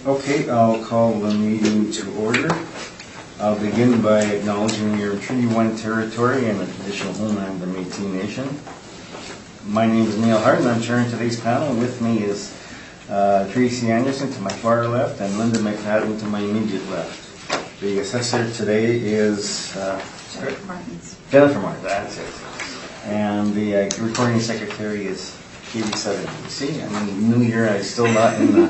Okay, I'll call the meeting to order. I'll begin by acknowledging your Treaty 1 territory and the traditional homeland of the Métis Nation. My name is Neil Hart and I'm chairing today's panel. With me is Tracy Anderson to my far left and Linda McFadden to my immediate left. The assessor today is Jennifer Martins, that's it. And the recording secretary is Katie Southern. You see, I'm in the new year, I'm still not in the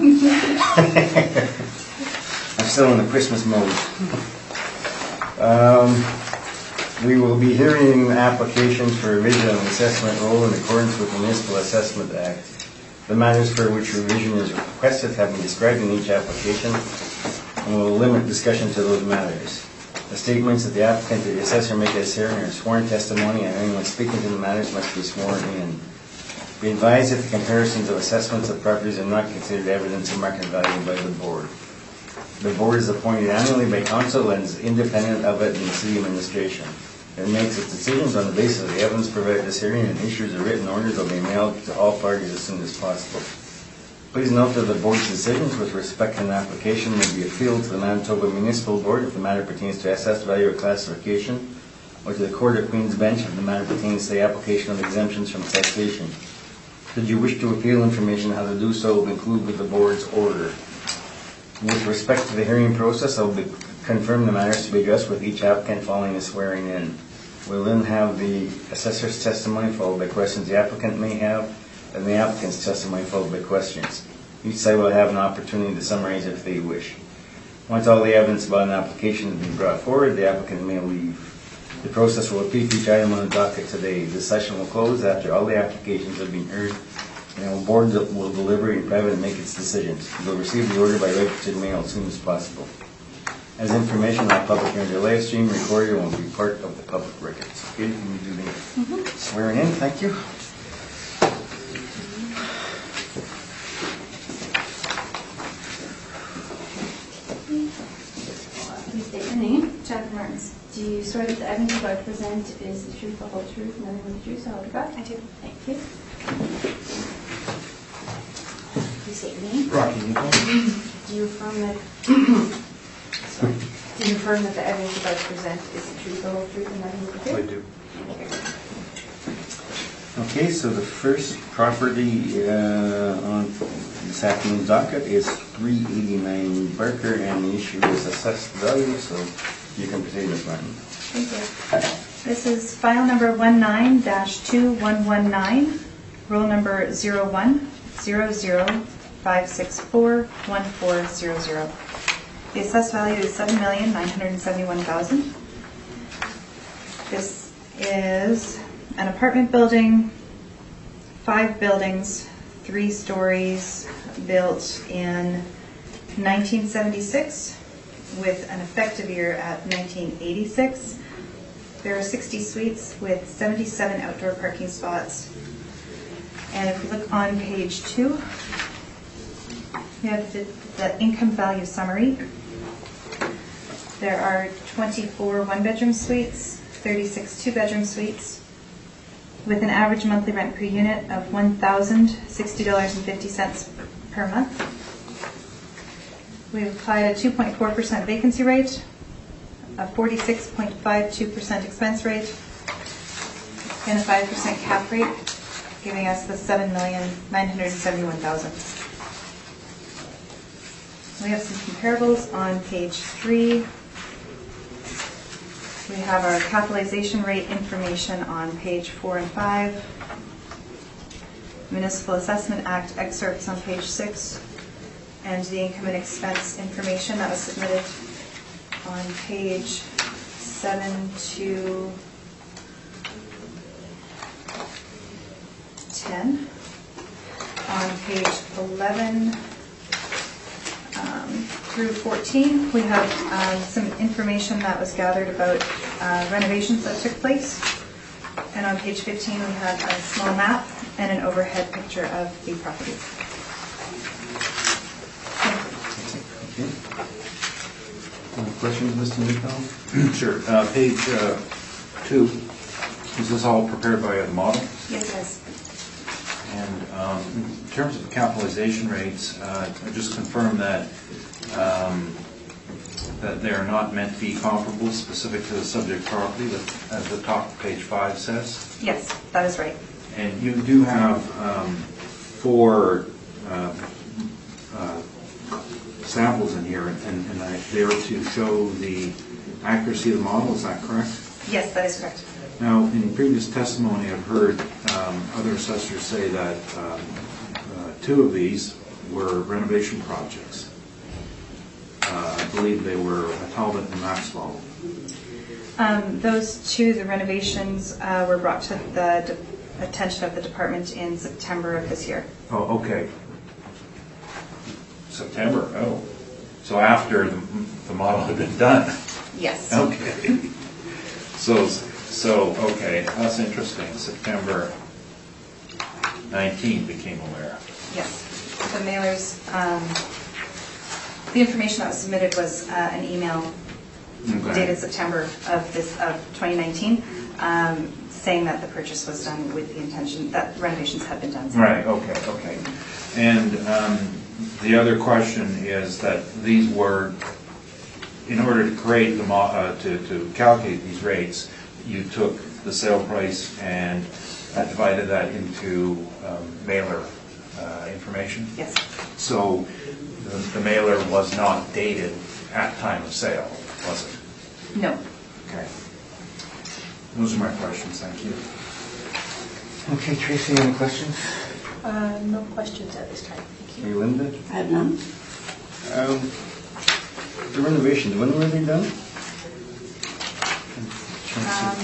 I'm still in the Christmas mode. We will be hearing applications for revision of the assessment role in accordance with the Municipal Assessment Act. The matters for which revision is requested have been described in each application, and we will limit discussion to those matters. The statements that the applicant or the assessor make at this hearing are sworn testimony, and anyone speaking to the matters must be sworn in. Be advised that the comparisons of assessments of properties are not considered evidence of market value by the board. The board is appointed annually by council and is independent of it in the city administration. It makes its decisions on the basis of the evidence provided at this hearing and issues a written order that will be mailed to all parties as soon as possible. Please note that the board's decisions with respect to an application may be appealed to the Manitoba Municipal Board if the matter pertains to assessed value or classification, or to the Court of Queen's Bench if the matter pertains to the application of exemptions from taxation. Should you wish to appeal information, how to do so will be included with the board's order. With respect to the hearing process, I will confirm the matters to be addressed with each applicant following the swearing in. We'll then have the assessor's testimony followed by questions the applicant may have, and the applicant's testimony followed by questions. Each side will have an opportunity to summarize if they wish. Once all the evidence about an application has been brought forward, the applicant may leave. The process will repeat each item on the docket today. This session will close after all the applications have been heard, and the board will deliberate in private and make its decisions. You will receive the order by registered mail as soon as possible. As information, all public hearings are live stream recorded and will be part of the public records. Okay, can you do the swearing in? Thank you. Please state your name. Jennifer Martins. Do you swear that the evidence you are to present is the truth, the whole truth, and nothing but the truth, so help you God? I do. Thank you. Please state your name. Rocky. Do you affirm that do you affirm that the evidence you are to present is the truth, the whole truth, and nothing but the truth? I do. Okay, so the first property on this afternoon's docket is 389 Barker, and the issue is assessed value, so you can proceed, Ms. Martin. Thank you. This is file number 19-2119, roll number 0100564140. The assessed value is $7,971,000. This is an apartment building, 5 buildings, 3 stories, built in 1976 with an effective year at 1986. There are 60 suites with 77 outdoor parking spots. And if we look on page 2, we have the income value summary. There are 24 one-bedroom suites, 36 two-bedroom suites, with an average monthly rent per unit of $1,060.50 per month. We've applied a 2.4% vacancy rate, a 46.52% expense rate, and a 5% cap rate, giving us the $7,971,000. We have some comparables on page 3. We have our capitalization rate information on page 4 and 5. Municipal Assessment Act excerpts on page 6. And the income and expense information that was submitted on page 7 to 10. On page 11 through 14, we have some information that was gathered about renovations that took place. And on page 15, we have a small map and an overhead picture of the property. Okay. Any questions, Mr. Nichol? Sure. Page 2. Is this all prepared by a model? Yes, it is. And In terms of capitalization rates, I just confirm that that they are not meant to be comparable specific to the subject property, as the top of page 5 says. Yes, that is right. And you do have 4 samples in here, and they are to show the accuracy of the model, is that correct? Yes, that is correct. Now, in previous testimony, I've heard other assessors say that 2 of these were renovation projects. I believe they were Talbot and Maxwell. Those 2, the renovations, were brought to the attention of the department in September of this year. Oh, okay. September, oh. So after the model had been done? Yes. Okay. So okay, that's interesting. September 19 became aware. Yes. The mailers, the information that was submitted was an email dated September of 2019, saying that the purchase was done with the intention that renovations had been done. Right, okay. And the other question is that these were, in order to create the to calculate these rates, you took the sale price and divided that into mailer information? Yes. So the mailer was not dated at time of sale, was it? No. Okay. Those are my questions, thank you. Okay, Tracy, any questions? No questions at this time. Thank you. Hey, Linda? I have none. The renovations, when were they done?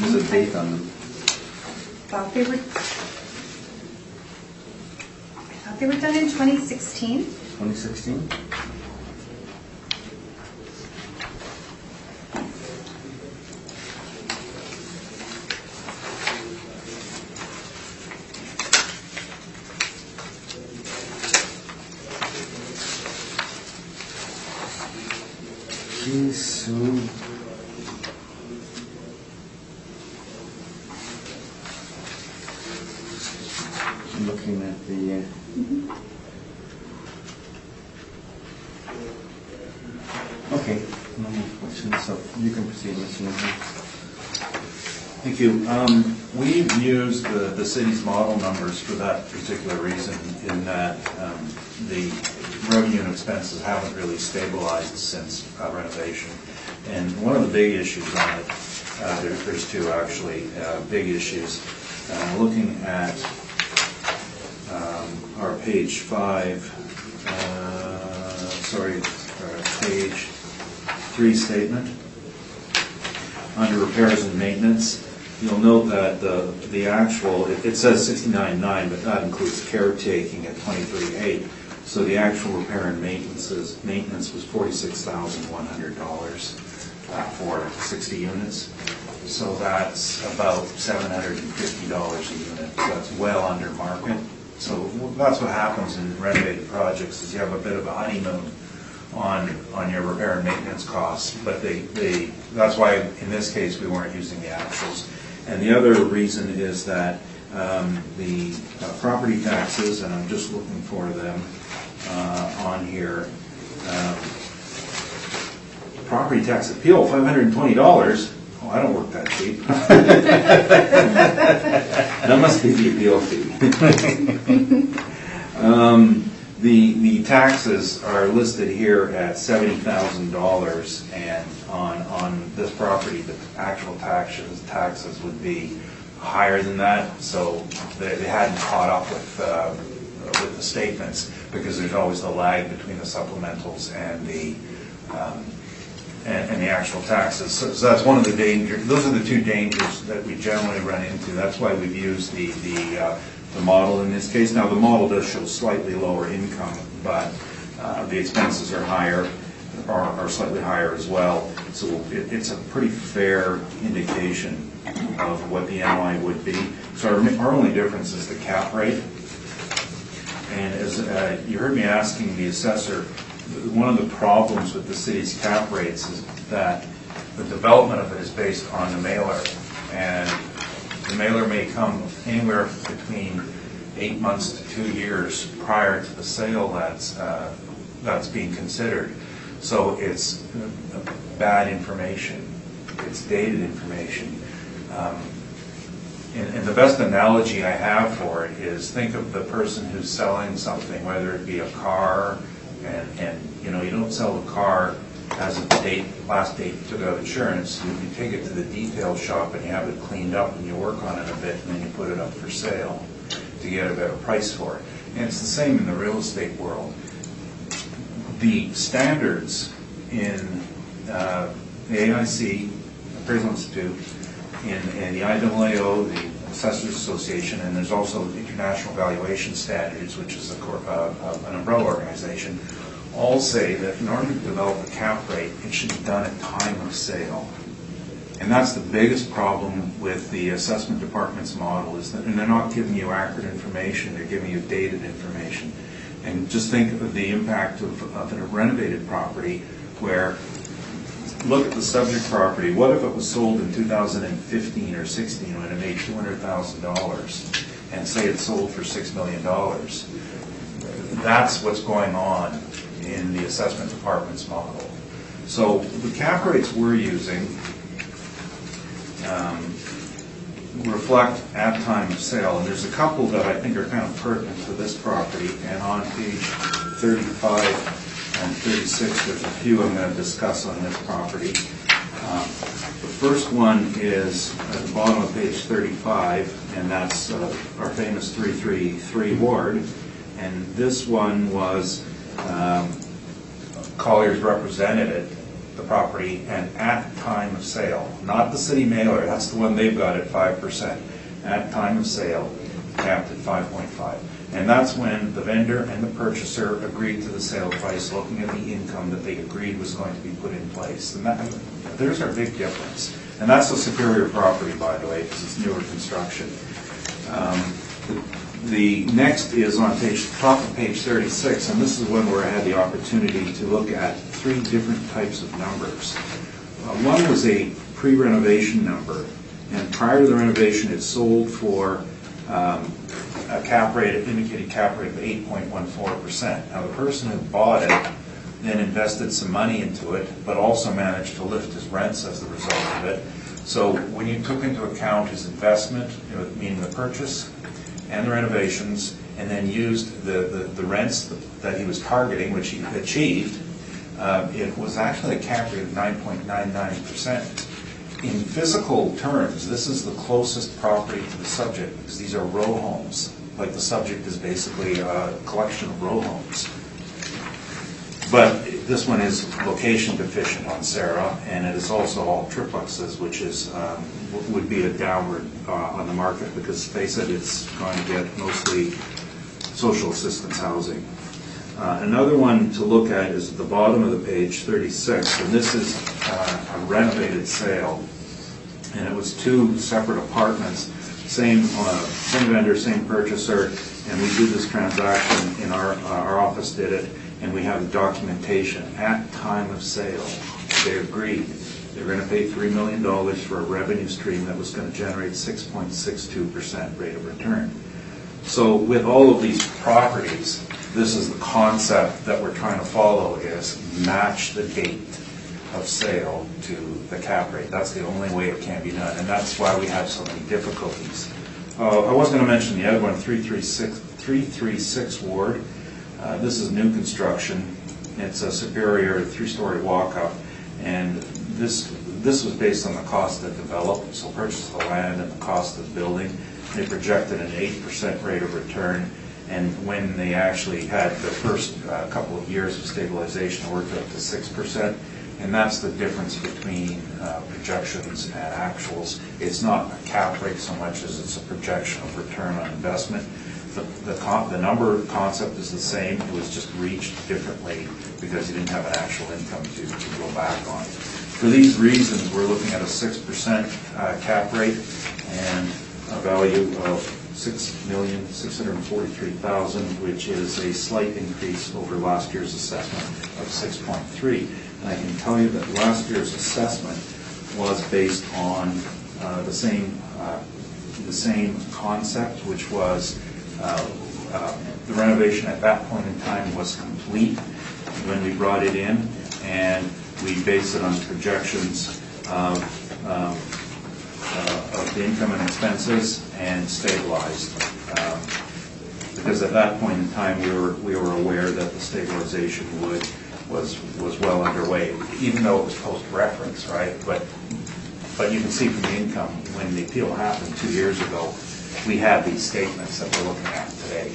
There's a date on them. Thought they were done in 2016. 2016? So I'm looking at the okay, no more questions, so you can proceed, Mr. Nichols. Thank you. We've used the city's model numbers for that particular reason, in that the revenue and expenses haven't really stabilized since renovation. And one of the big issues on it, there's 2 actually, big issues. Looking at our page 5, page 3 statement, under repairs and maintenance, you'll note that the actual, it says 69.9, but that includes caretaking at 23.8. So the actual repair and maintenance was $46,100 for 60 units. So that's about $750 a unit. So that's well under market. So that's what happens in renovated projects, is you have a bit of a honeymoon on your repair and maintenance costs. But that's why in this case we weren't using the actuals. And the other reason is that the property taxes, and I'm just looking for them on here. Property tax appeal, $520. Oh, I don't work that cheap. That must be the appeal fee. The taxes are listed here at $70,000, and on this property, the actual taxes would be higher than that. So they hadn't caught up with the statements, because there's always the lag between the supplementals and the actual taxes. So that's one of the dangers. Those are the 2 dangers that we generally run into. That's why we've used the model in this case. Now the model does show slightly lower income, but the expenses are higher, are slightly higher as well. So it's a pretty fair indication of what the NOI would be. So our only difference is the cap rate. And as you heard me asking the assessor, one of the problems with the city's cap rates is that the development of it is based on the mailer. And the mailer may come anywhere between 8 months to 2 years prior to the sale that's being considered. So it's bad information. It's dated information. And the best analogy I have for it is, think of the person who's selling something, whether it be a car, and you know, you don't sell the car as of the date, last date you took out insurance. You take it to the detail shop and you have it cleaned up and you work on it a bit and then you put it up for sale to get a better price for it. And it's the same in the real estate world. The standards in the AIC, Appraisal Institute, in the IAAO, the Assessors Association, and there's also the International Valuation Standards, which is an umbrella organization, all say that in order to develop a cap rate, it should be done at time of sale. And that's the biggest problem with the assessment department's model, is that they're not giving you accurate information, they're giving you dated information. And just think of the impact of a renovated property where, look at the subject property. What if it was sold in 2015 or 16 when it made $200,000 and say it sold for $6 million? That's what's going on in the assessment department's model. So the cap rates we're using reflect at time of sale, and there's a couple that I think are kind of pertinent to this property, and on page 35 and 36 there's a few I'm going to discuss on this property. The first one is at the bottom of page 35, and that's our famous 333 ward, and this one was Collier's represented the property, and at time of sale, not the city mailer, that's the one they've got at 5%, at time of sale, capped at 5.5. And that's when the vendor and the purchaser agreed to the sale price, looking at the income that they agreed was going to be put in place. And there's our big difference. And that's a superior property, by the way, because it's newer construction. The next is on top of page 36, and this is one where I had the opportunity to look at 3 different types of numbers. One was a pre-renovation number, and prior to the renovation it sold for a cap rate, an indicated cap rate of 8.14%. Now the person who bought it then invested some money into it, but also managed to lift his rents as a result of it. So when you took into account his investment, meaning the purchase, and the renovations, and then used the rents that he was targeting, which he achieved, it was actually a cap rate of 9.99%. In physical terms, this is the closest property to the subject, because these are row homes. Like the subject is basically a collection of row homes. But this one is location deficient on Sarah, and it is also all triplexes, which is would be a downward on the market, because they said it's going to get mostly social assistance housing. Another one to look at is at the bottom of the page, 36, and this is a renovated sale, and it was 2 separate apartments, same vendor, same purchaser, and we did this transaction in our office did it, and we have the documentation at time of sale. They agreed. They were going to pay $3 million for a revenue stream that was going to generate 6.62% rate of return. So with all of these properties, this is the concept that we're trying to follow, is match the date of sale to the cap rate. That's the only way it can be done, and that's why we have so many difficulties. I was going to mention the other one, 336 ward. This is new construction. It's a superior 3-story walk-up, and this was based on the cost to develop, so purchase the land and the cost of building. They projected an 8% rate of return, and when they actually had the first couple of years of stabilization, it worked up to 6%, and that's the difference between projections and actuals. It's not a cap rate so much as it's a projection of return on investment. The number concept is the same, it was just reached differently because you didn't have an actual income to go back on. For these reasons, we're looking at a 6% cap rate and a value of $6,643,000, which is a slight increase over last year's assessment of 6.3. And I can tell you that last year's assessment was based on the same concept, which was The renovation at that point in time was complete when we brought it in, and we based it on projections of the income and expenses and stabilized. Because at that point in time, we were aware that the stabilization was well underway, even though it was post-reference, right? But you can see from the income, when the appeal happened 2 years ago, we had these statements that we're looking at today.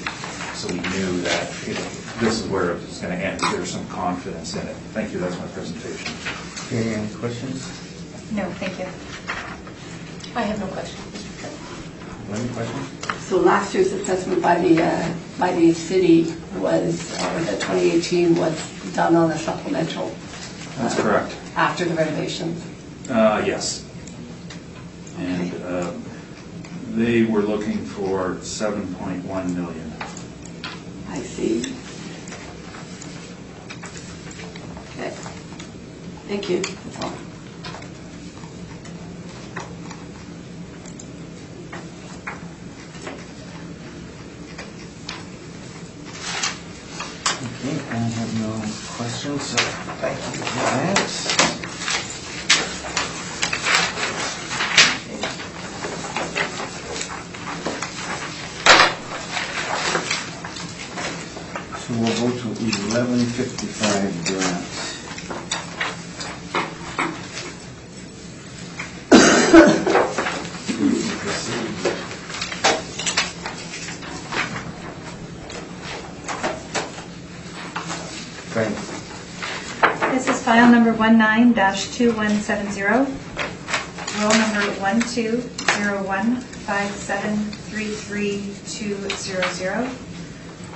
So we knew that this is where it was going to end. There's some confidence in it. Thank you. That's my presentation. Okay, any questions? No, thank you. I have no questions. Any questions? So last year's assessment by the city was, or the 2018 was done on a supplemental. That's correct. After the renovations. Yes. And they were looking for 7.1 million. I see. Okay. Thank you. That's all. Okay, I have no questions, so thank you for that. So we'll go to 1155 grant. Frank. This is file number 19-2170, roll number 120157332200.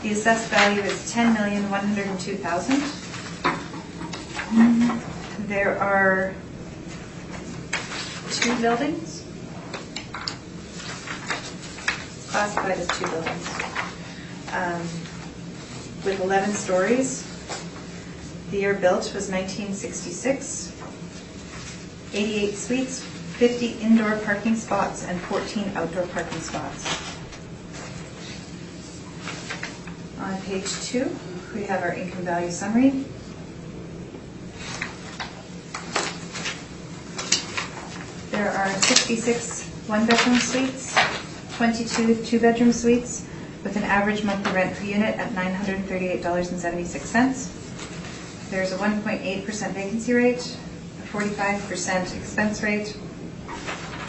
The assessed value is $10,102,000. There are 2 buildings, classified as 2 buildings, with 11 stories. The year built was 1966. 88 suites, 50 indoor parking spots, and 14 outdoor parking spots. On page 2, we have our income value summary. There are 66 one-bedroom suites, 22 two-bedroom suites, with an average monthly rent per unit at $938.76. There's a 1.8% vacancy rate, a 45% expense rate,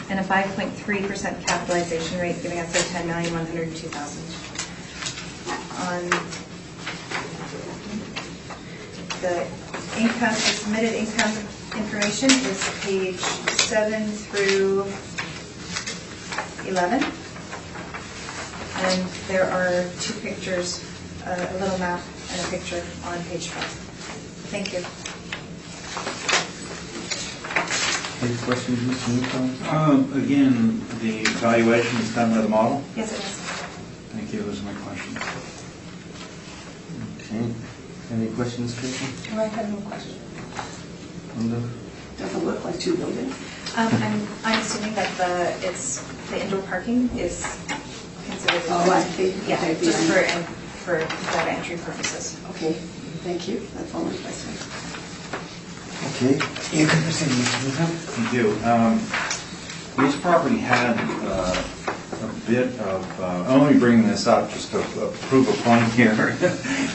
and a 5.3% capitalization rate, giving us a $10,102,000. On the income, the submitted income information is page 7 through 11. And there are 2 pictures, a little map and a picture on page 12. Thank you. Any questions, Mr. Newcomb? Again, the evaluation is done by the model? Yes, it is. Thank you. Those are my questions. Okay. Any questions, Tracy? I have no questions. Linda? Doesn't look like 2 buildings. I'm assuming that the indoor parking is considered. Oh, I see. Yeah, Okay, just yeah. for data entry purposes. Okay, thank you. That's all my questions. Okay, you can proceed, Mr. Newcomb. Thank you. This property had a bit of, I'm only bringing this up just to prove a point here.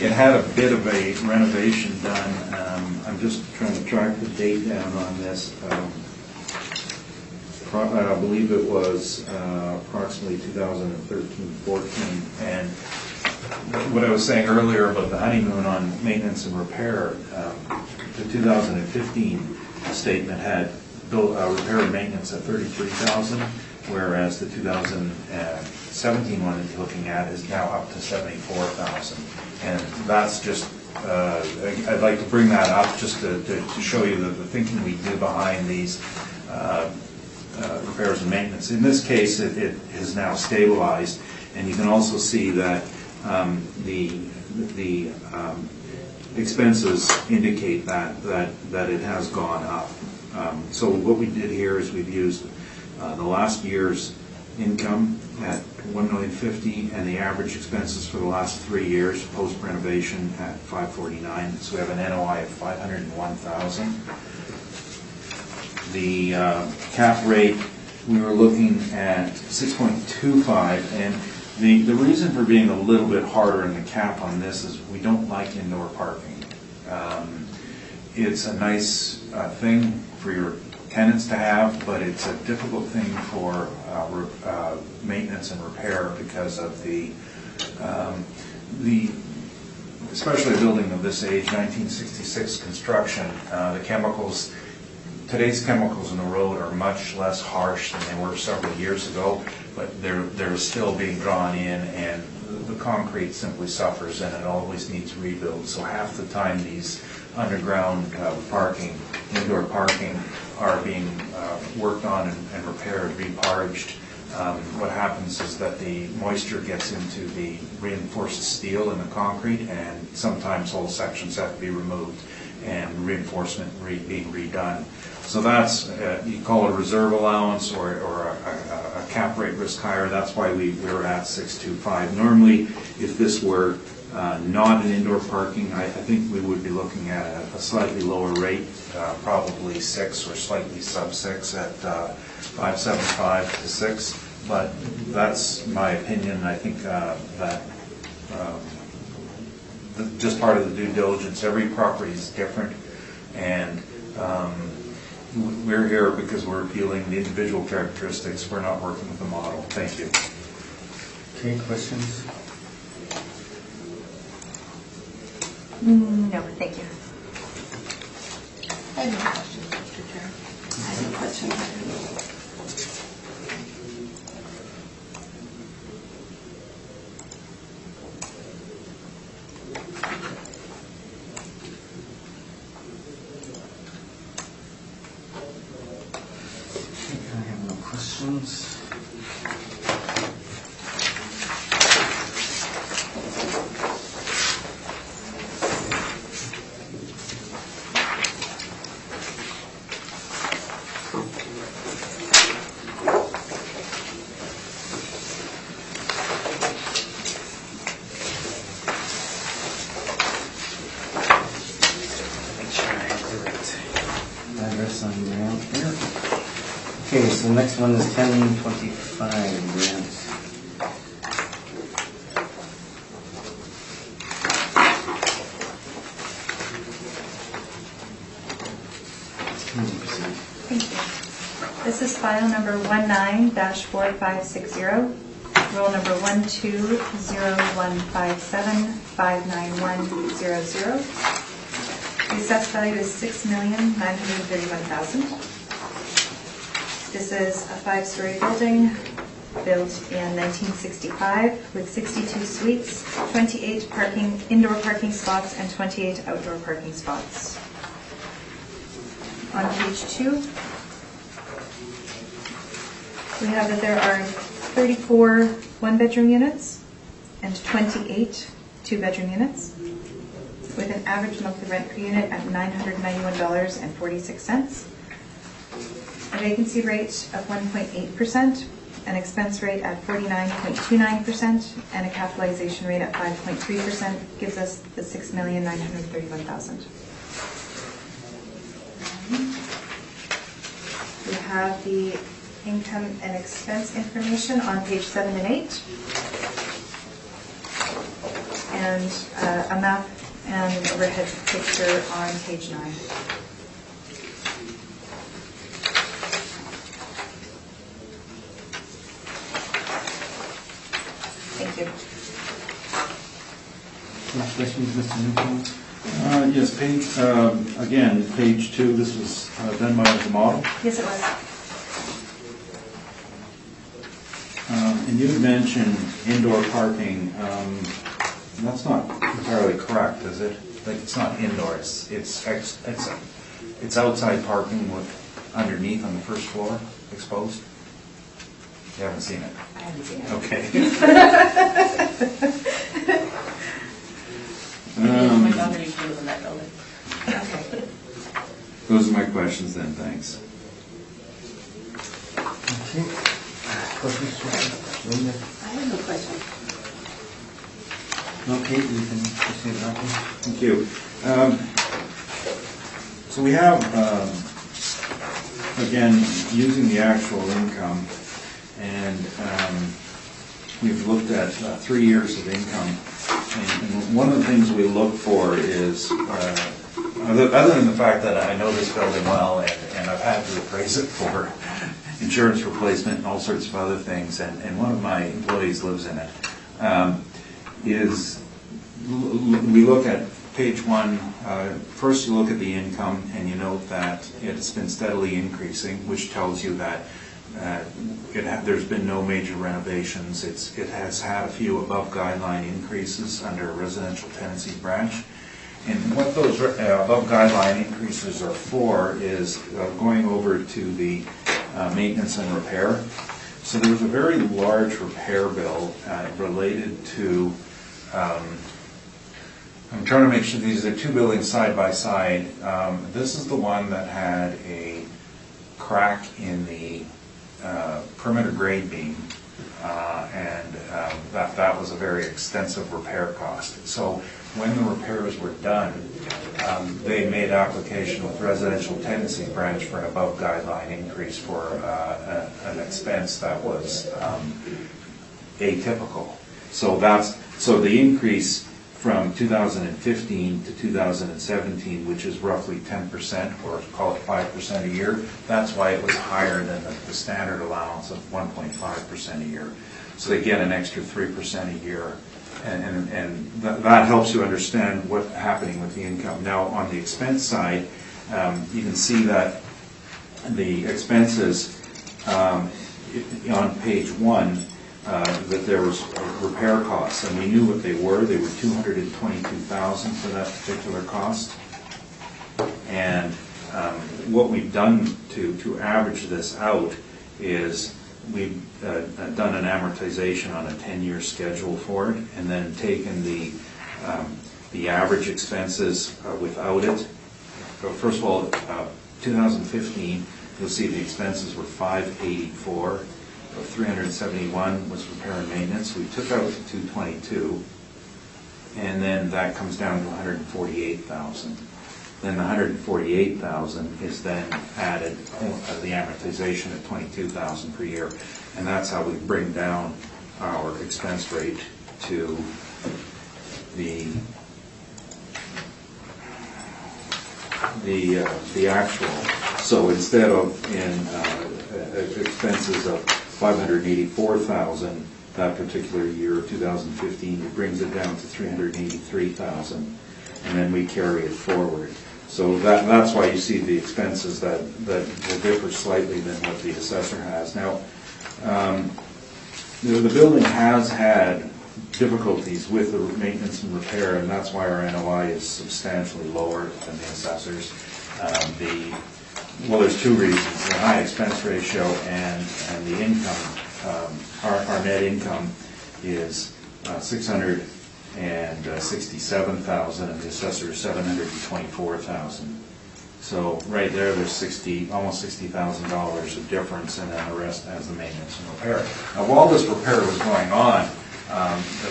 It had a bit of a renovation done. I'm just trying to track the date down on this. I believe it was approximately 2013-14. And what I was saying earlier about the honeymoon on maintenance and repair, the 2015 statement had repair and maintenance at $33,000, whereas the 2017 one that you're looking at is now up to $74,000. And that's just, I'd like to bring that up just to show you the thinking we do behind these repairs and maintenance. In this case, it is now stabilized, and you can also see that the expenses indicate that it has gone up. So what we did here is we've used the last year's income at $1,050,000, and the average expenses for the last 3 years post renovation at $549,000. So we have an NOI of $501,000. The cap rate, we were looking at 6.25, and the reason for being a little bit harder in the cap on this is we don't like indoor parking. It's a nice thing for your tenants to have, but it's a difficult thing for maintenance and repair because of the especially a building of this age, 1966 construction. The chemicals, today's chemicals in the road are much less harsh than they were several years ago, but they're still being drawn in, and the concrete simply suffers, and it always needs rebuild. So half the time these underground indoor parking are being worked on and repaired, reparged. What happens is that the moisture gets into the reinforced steel in the concrete, and sometimes whole sections have to be removed and reinforcement being redone. So that's, you call it a reserve allowance or a cap rate risk higher. That's why we were at 625. Normally, if this were not an indoor parking, I think we would be looking at a slightly lower rate, probably 6 or slightly sub 6 at 575 to 6. But that's my opinion. I think that just part of the due diligence. Every property is different, and we're here because we're appealing the individual characteristics. We're not working with the model. Thank you. Okay, questions? No, thank you. I have no questions, Mr. Chair. I have a question. I have no questions. Address on grant here. Okay, so the next one is 1025 grant. Thank you. This is file number 19-4560, roll number 12015759100. The assessed value is $6,931,000. This is a 5-story building built in 1965 with 62 suites, 28 indoor parking spots, and 28 outdoor parking spots. On page 2, we have that there are 34 one-bedroom units and 28 two-bedroom units, with an average monthly rent per unit at $991.46, a vacancy rate of 1.8%, an expense rate at 49.29%, and a capitalization rate at 5.3% gives us the $6,931,000. We have the income and expense information on page 7 and 8, and a map and an overhead picture on page 9. Thank you. Any questions, Mr. Newcomb? Yes, again, page 2, this was done by the model. Yes, it was. And you had mentioned indoor parking. That's not entirely correct, is it? Like, it's not indoor. It's outside parking with underneath on the first floor exposed. You haven't seen it. I haven't seen it. Okay. My daughter used to live in that building. Okay. Those are my questions then, thanks. Okay. Questions? Linda? I have no question. No, Kate, you can proceed, Matthew. Thank you. So we have, again, using the actual income, and we've looked at 3 years of income. And one of the things we look for is, other than the fact that I know this building well, and I've had to appraise it for insurance replacement and all sorts of other things, and one of my employees lives in it, is we look at page 1. First you look at the income, and you note that it's been steadily increasing, which tells you that there's been no major renovations. It has had a few above guideline increases under a residential tenancy branch. And what those above guideline increases are for is going over to the maintenance and repair. So there was a very large repair bill related to, I'm trying to make sure these are 2 buildings side by side. This is the one that had a crack in the perimeter grade beam, and that was a very extensive repair cost. So when the repairs were done, they made application with residential tenancy branch for an above guideline increase for an expense that was atypical. So the increase from 2015 to 2017, which is roughly 10%, or call it 5% a year, that's why it was higher than the standard allowance of 1.5% a year. So they get an extra 3% a year, and that helps you understand what's happening with the income. Now, on the expense side, you can see that the expenses on page 1, that there was repair costs, and we knew what they were. They were $222,000 for that particular cost. And what we've done to average this out is we've done an amortization on a 10-year schedule for it, and then taken the average expenses without it. First of all, 2015, you'll see the expenses were $584. 371 was repair and maintenance. We took out 222, and then that comes down to 148,000. Then the 148,000 is then added the amortization at 22,000 per year, and that's how we bring down our expense rate to the actual. So instead of in expenses of 584,000 that particular year, 2015, it brings it down to 383,000, and then we carry it forward. So that's why you see the expenses that will differ slightly than what the assessor has. Now, the building has had difficulties with the maintenance and repair, and that's why our NOI is substantially lower than the assessors. Well, there's 2 reasons: the high expense ratio and the income. Our net income is $667,000, and the assessor is $724,000. So right there's almost $60,000 of difference, and then the rest as the maintenance and repair. Now, while this repair was going on,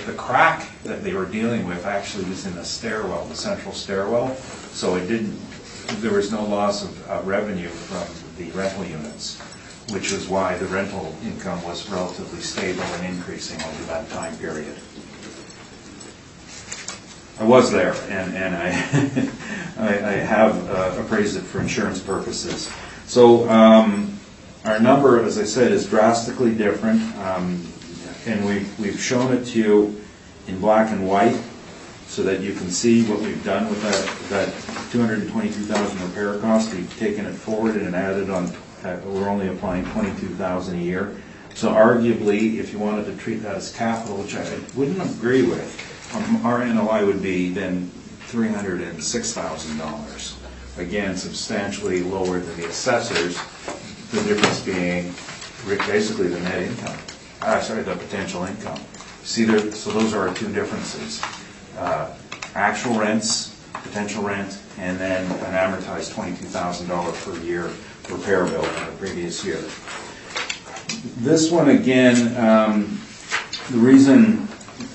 the crack that they were dealing with actually was in the stairwell, the central stairwell. So there was no loss of revenue from the rental units, which is why the rental income was relatively stable and increasing over that time period. I was there, and I have appraised it for insurance purposes. So our number, as I said, is drastically different, and we've shown it to you in black and white, so that you can see what we've done with that $222,000 repair cost. We've taken it forward and added on. We're only applying $22,000 a year. So arguably, if you wanted to treat that as capital, which I wouldn't agree with, our NOI would be then $306,000. Again, substantially lower than the assessors. The difference being basically the net income. The potential income. See, so those are our 2 differences. Actual rents, potential rent, and then an amortized $22,000 per year repair bill from the previous year. This one, again, the reason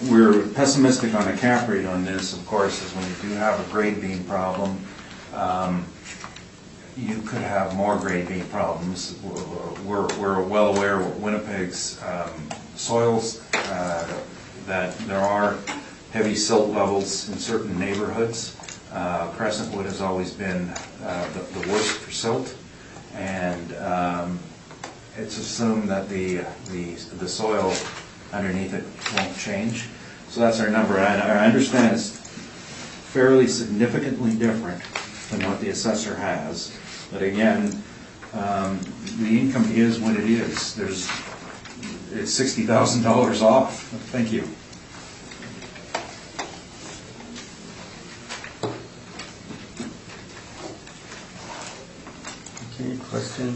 we're pessimistic on the cap rate on this, of course, is when you do have a grade beam problem, you could have more grade beam problems. We're well aware of Winnipeg's soils, that there are heavy silt levels in certain neighborhoods. Crescentwood has always been the worst for silt, and it's assumed that the soil underneath it won't change. So that's our number. I understand it's fairly significantly different than what the assessor has. But again, the income is what it is. It's $60,000 off. Thank you. Okay, questions?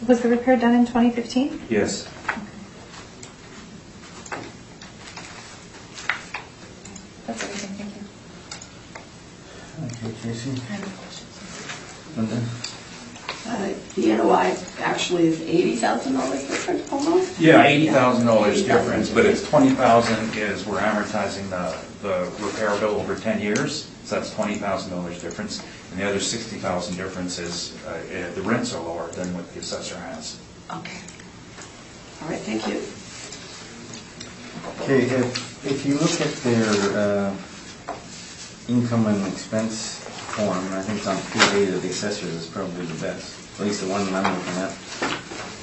Was the repair done in 2015? Yes. That's everything, thank you. Okay, Tracy? I have no questions. Linda? The NOI actually is $80,000 different almost? Yeah, $80,000 difference, but it's $20,000 is we're amortizing the repair bill over 10 years, so that's $20,000 difference. And the other $60,000 difference is the rents are lower than what the assessor has. Okay. All right, thank you. Okay, if you look at their income and expense form, I think it's on page 8 of the assessors is probably the best, at least the one I'm looking at.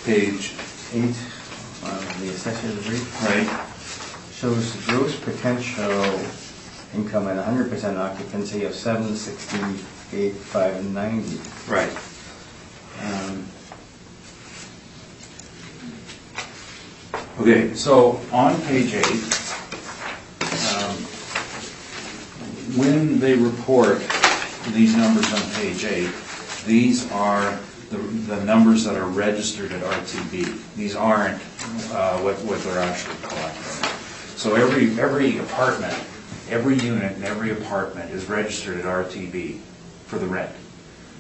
Page 8 of the assessors brief. right? Shows gross potential income at 100% occupancy of $768,590. Right. Okay, so on page 8, when they report these numbers on page 8, these are the numbers that are registered at RTB. These aren't what they're actually collecting. So every apartment, every unit and every apartment is registered at RTB for the rent.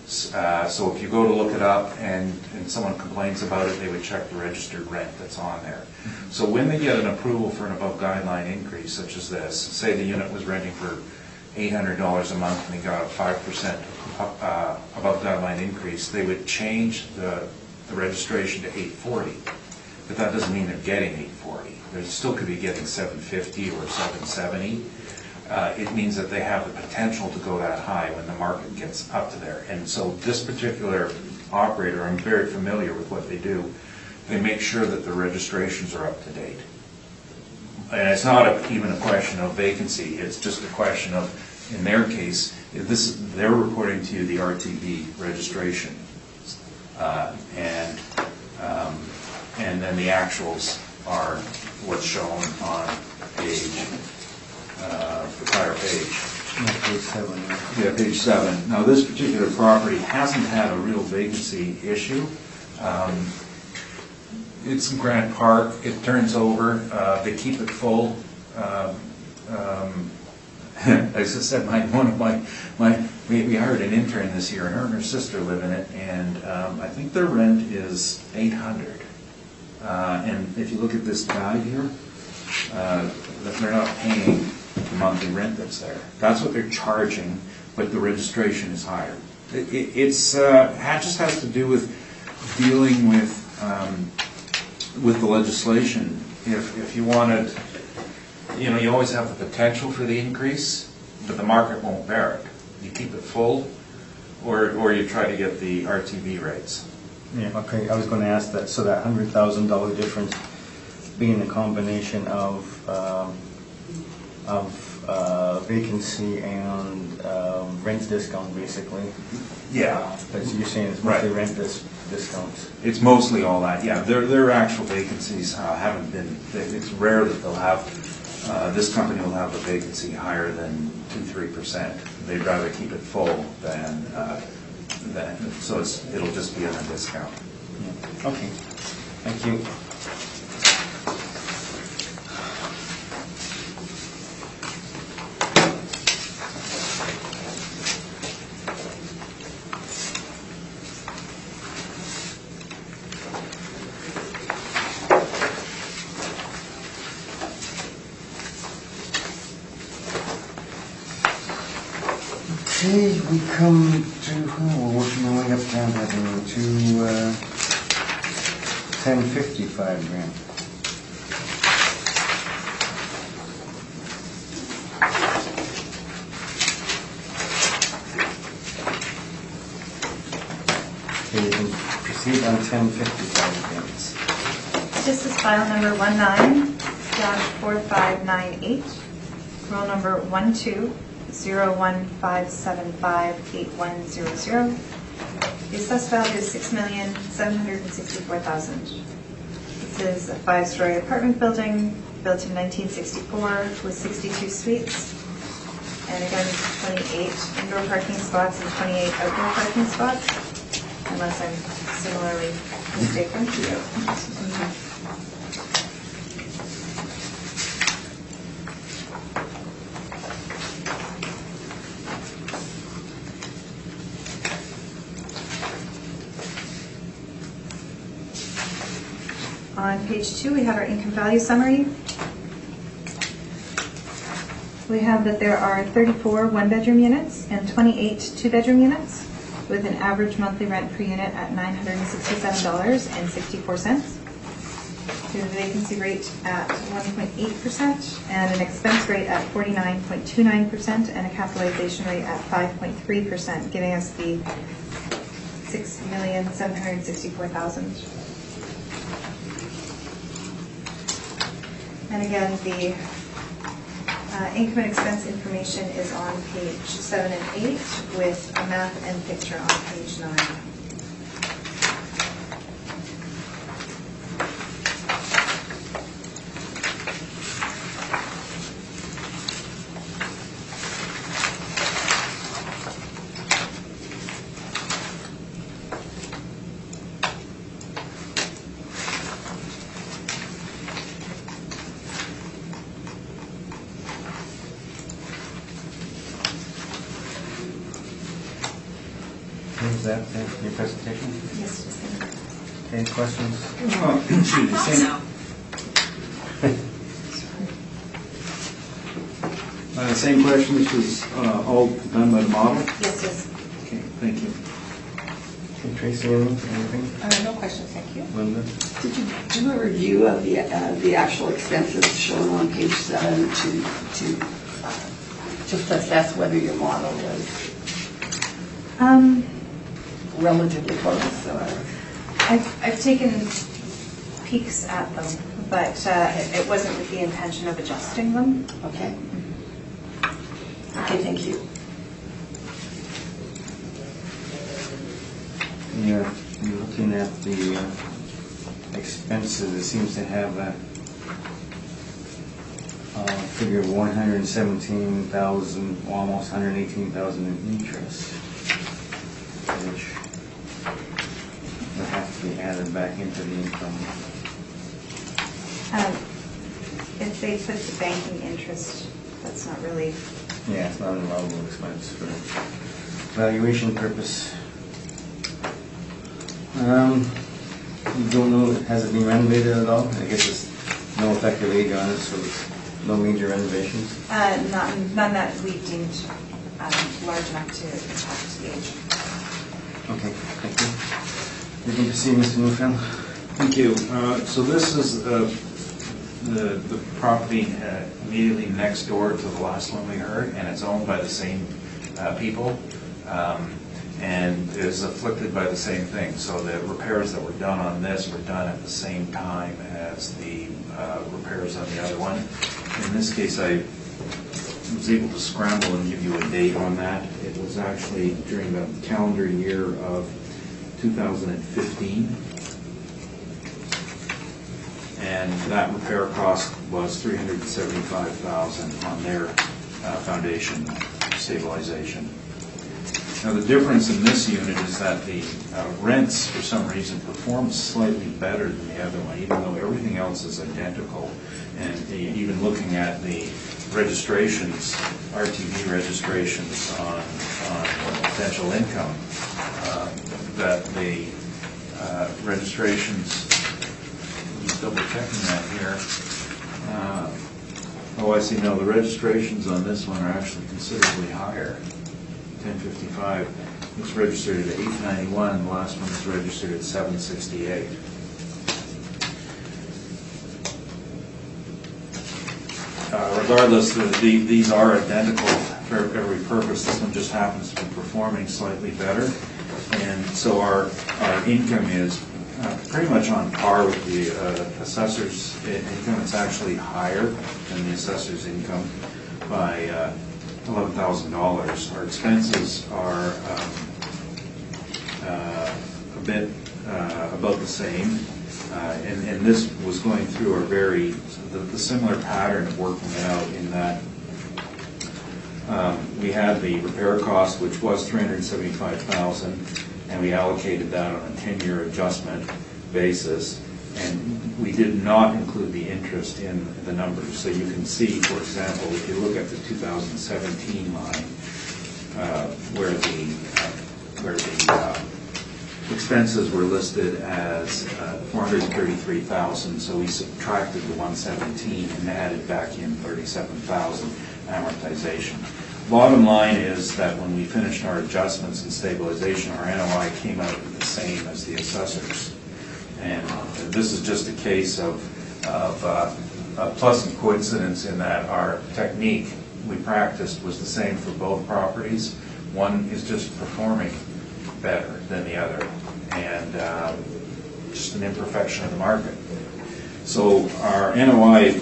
So if you go to look it up and someone complains about it, they would check the registered rent that's on there. So when they get an approval for an above guideline increase such as this, say the unit was renting for $800 a month and they got a 5% above guideline increase, they would change the registration to $840. But that doesn't mean they're getting $840. They still could be getting $750 or $770. It means that they have the potential to go that high when the market gets up to there. And so this particular operator, I'm very familiar with what they do. They make sure that the registrations are up to date. And it's not even a question of vacancy, it's just a question of, in their case, they're reporting to you the RTB registration. And then the actuals are what's shown on the prior page. Page 7. Yeah, page 7. Now, this particular property hasn't had a real vacancy issue. It's in Grant Park. It turns over. They keep it full. As I said, we hired an intern this year, and her and her sister live in it, and I think their rent is $800. And if you look at this guide here, they're not paying the monthly rent that's there. That's what they're charging, but the registration is higher. It just has to do with dealing with the legislation. If you wanted, you always have the potential for the increase, but the market won't bear it. You keep it full, or you try to get the RTB rates. Yeah, okay, I was going to ask that, so that $100,000 difference being a combination of vacancy and rent discount, basically. Yeah. As you're saying, it's mostly rent discounts. It's mostly all that, yeah. Their actual vacancies haven't been, it's rare that they'll have, this company will have a vacancy higher than 2-3%. They'd rather keep it full than so it'll just be on a discount. Yeah. Okay, thank you. Okay, we come to, we're working our way up down Avenue to 1055 Grant. Okay, you can proceed on 1055 Grant. This is file number 19-4598, roll number 12-01-575-8100. The assessed value is $6,764,000. This is a 5-story apartment building built in 1964 with 62 suites. And again, 28 indoor parking spots and 28 outdoor parking spots, unless I'm similarly mistaken. On page 2, we have our income value summary. We have that there are 34 one-bedroom units and 28 two-bedroom units, with an average monthly rent per unit at $967.64. We have a vacancy rate at 1.8% and an expense rate at 49.29% and a capitalization rate at 5.3%, giving us the $6,764,000. And again, the income and expense information is on page 7 and 8 with a map and picture on page 9. Is that your presentation? Yes, just a minute. Okay, questions? Excuse me, same question, this was all done by the model? Yes, yes. Okay, thank you. Okay, Tracy, anything? No questions, thank you. Linda? Did you do a review of the actual expenses shown on page 7 to just assess whether your model was relatively close? Or? I've taken peeks at them, but it wasn't with the intention of adjusting them. Okay. Okay, thank you. Yeah, you're looking at the expenses, it seems to have a figure of 117,000, almost 118,000 in interest, which would have to be added back into the income. If they put the banking interest, that's not really. Yeah, it's not an allowable expense for valuation purpose. You don't know, has it been renovated at all? I guess it's no effective age on it, so it's no major renovations. None that we deemed large enough to impact the age. Okay, thank you. You can proceed, Mr. Newfield. Thank you. So this is the property immediately next door to the last one we heard, and it's owned by the same people, and is afflicted by the same thing. So the repairs that were done on this were done at the same time as the repairs on the other one. In this case, I was able to scramble and give you a date on that. It was actually during the calendar year of 2015. And that repair cost was $375,000 on their foundation stabilization. Now the difference in this unit is that the rents, for some reason, perform slightly better than the other one, even though everything else is identical. And even looking at the registrations, RTV registrations on potential income, that the registrations, just double checking that here. Oh, I see. No, the registrations on this one are actually considerably higher. 1055. It's registered at 891, and the last one is registered at 768. Regardless, these are identical for every purpose. This one just happens to be performing slightly better. And so our income is pretty much on par with the assessor's income. It's actually higher than the assessor's income by $11,000. Our expenses are a bit about the same. And this was going through the similar pattern of working it out in that we had the repair cost, which was $375,000, and we allocated that on a 10-year adjustment basis, and we did not include the interest in the numbers. So you can see, for example, if you look at the 2017 line, where the expenses were listed as $433,000, so we subtracted the 117 and added back in 37,000 amortization. Bottom line is that when we finished our adjustments and stabilization, our NOI came out the same as the assessors. And this is just a case of a pleasant coincidence in that our technique we practiced was the same for both properties. One is just performing better than the other, and just an imperfection of the market. So our NOI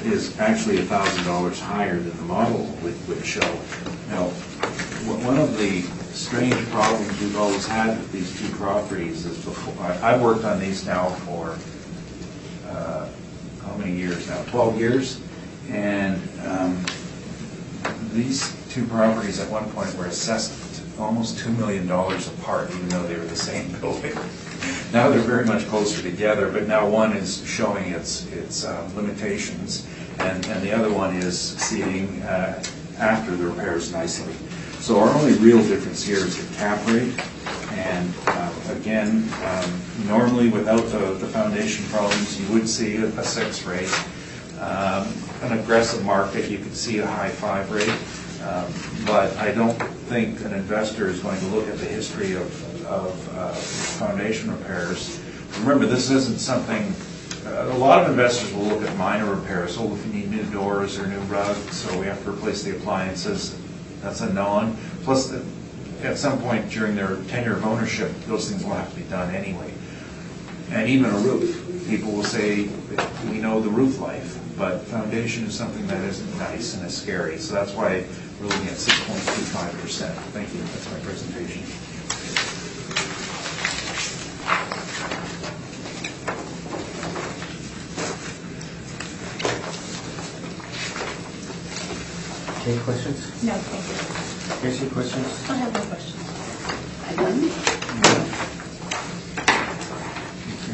is actually $1,000 higher than the model would show. Now, one of the strange problems we've always had with these two properties is I've worked on these now for how many years now? 12 years, and these two properties at one point were assessed almost $2 million apart, even though they were the same building. Now they're very much closer together, but now one is showing its limitations, and the other one is succeeding after the repairs nicely. So our only real difference here is the cap rate, and again, normally without the foundation problems, you would see a 6 rate. An aggressive market, you could see a high 5 rate. But I don't think an investor is going to look at the history of foundation repairs. Remember, this isn't something, a lot of investors will look at minor repairs. Oh, if you need new doors or new rugs, so we have to replace the appliances, that's a non. Plus, at some point during their tenure of ownership, those things will have to be done anyway. And even a roof, people will say, we know the roof life, but foundation is something that isn't nice and is scary. So that's why we're looking at 6.25%. Thank you. That's my presentation. Any questions? No, thank you. Any questions? I have no questions. I done?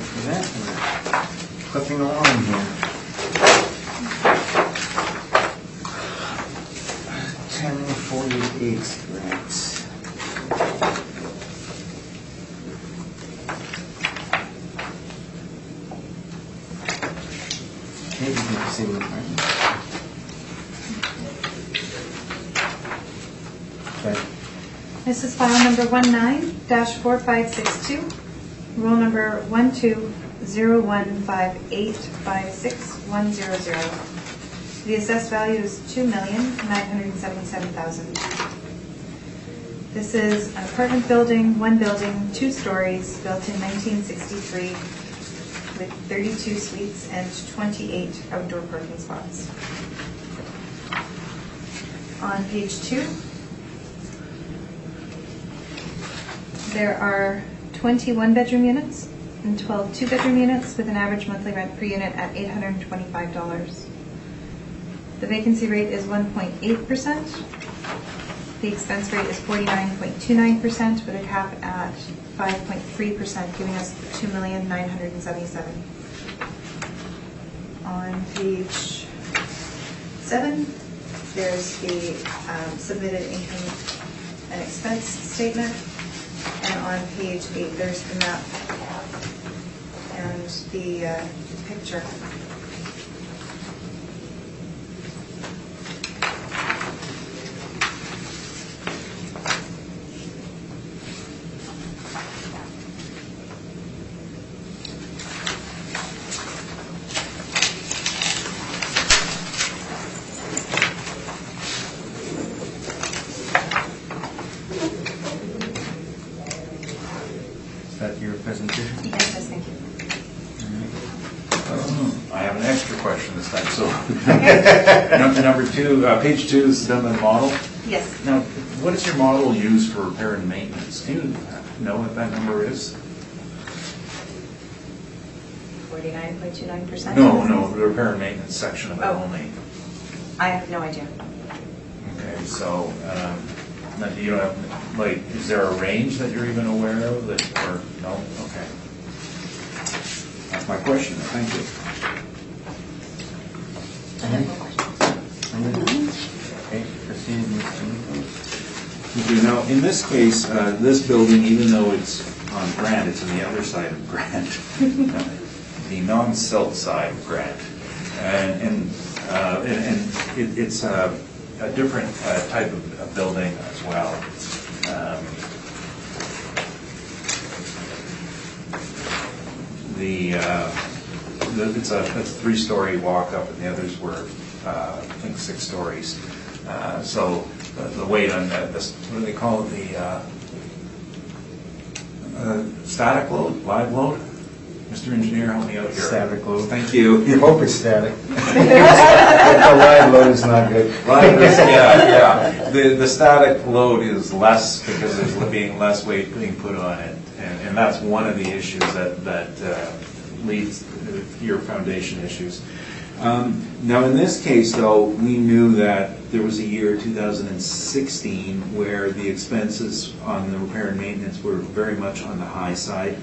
For that, we're clipping along here. 1048 grants. Okay, you can see the right. Okay. This is file number 19-4562, roll number 12015856100. The assessed value is $2,977,000. This is an apartment building, one building, 2 stories, built in 1963, with 32 suites and 28 outdoor parking spots. On page 2, there are 21 bedroom units and 12 2-bedroom units with an average monthly rent per unit at $825. The vacancy rate is 1.8%. The expense rate is 49.29% with a cap at 5.3%, giving us $2,977,000. On page 7, there's the submitted income and expense statement. And on page 8, there's the map and the picture. presentation? Yes, thank you. I have an extra question this time, so. Number two, page 2 is done by the model. Yes. Now, what does your model use for repair and maintenance? Do you know what that number is? 49.29%? No, the repair and maintenance section of it Oh. only. I have no idea. Okay, so, now, do you have, like, is there a range that you're even aware of that, or, no? Okay. That's my question, thank you. Okay, proceed, Mr. Nichols. Thank you. Now, in this case, this building, even though it's on Grant, it's on the other side of Grant, the non-silt side of Grant, and it's a different type of building as well. It's a 3-story walk-up, and the others were, I think, 6 stories. So the weight on this, what do they call it, the static load, live load? Mr. Engineer, help me out here. Static load. Thank you. You hope it's static. The live load is not good. Yeah. The static load is less because there's being less weight being put on it, and that's one of the issues that leads to your foundation issues. Now, in this case, though, we knew that there was a year, 2016, where the expenses on the repair and maintenance were very much on the high side.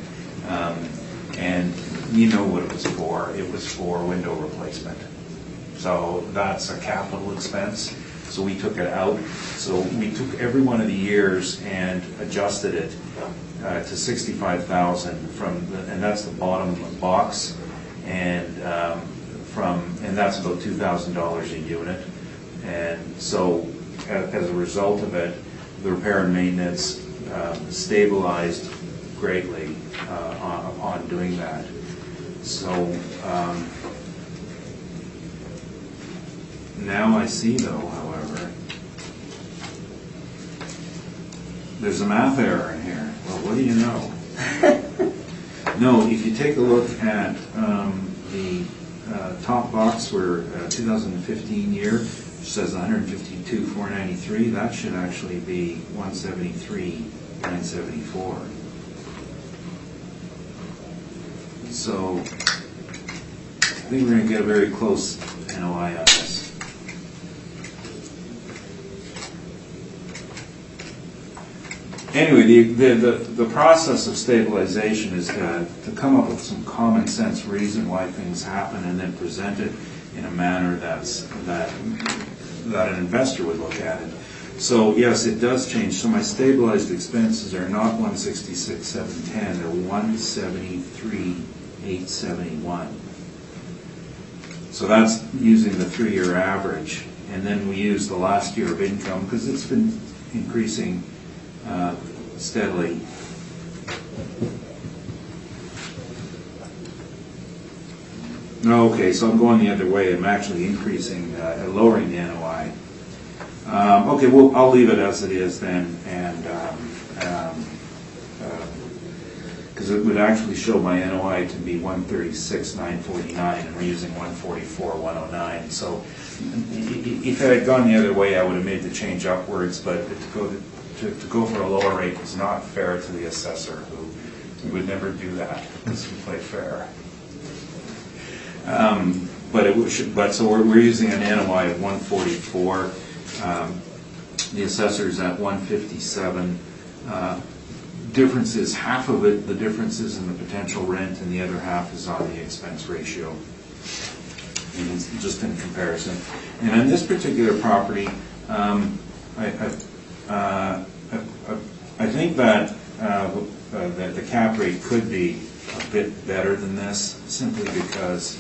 And you know what it was for. It was for window replacement. So that's a capital expense. So we took it out. So we took every one of the years and adjusted it to $65,000 and that's the bottom box, and that's about $2,000 a unit. And so as a result of it, the repair and maintenance stabilized greatly upon doing that. So now I see, though, however, there's a math error in here. Well, what do you know? No, if you take a look at the top box for 2015 year, which says 152,493, that should actually be 173,974. So I think we're going to get a very close NOI on this. Anyway, the process of stabilization is to come up with some common sense reason why things happen, and then present it in a manner that an investor would look at it. So yes, it does change. So my stabilized expenses are not 166,710; they're 173,871. So that's using the 3-year average, and then we use the last year of income because it's been increasing steadily. Okay, so I'm going the other way. I'm actually increasing, lowering the NOI. Okay, well, I'll leave it as it is then, and because it would actually show my NOI to be 136,949, and we're using 144,109. So if I had gone the other way, I would have made the change upwards, but to go for a lower rate is not fair to the assessor, who would never do that because we play fair. So we're using an NOI of 144. The assessor's at 157. Difference is half of it. The difference is in the potential rent, and the other half is on the expense ratio. And it's just in comparison. And on this particular property, I think that the cap rate could be a bit better than this, simply because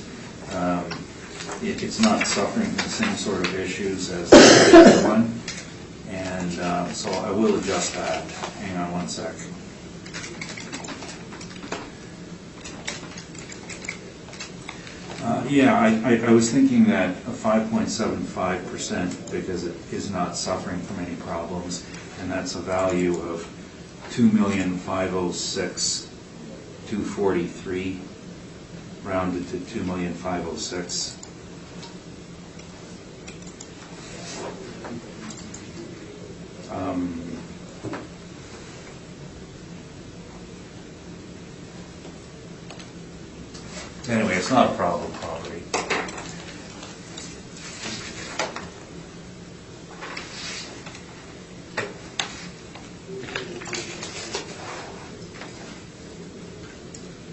it's not suffering from the same sort of issues as the other one. And so I will adjust that. Hang on one sec. I was thinking that a 5.75%, because it is not suffering from any problems, and that's a value of $2,506,000 243, rounded to 2,506,000. Anyway, it's not a problem property.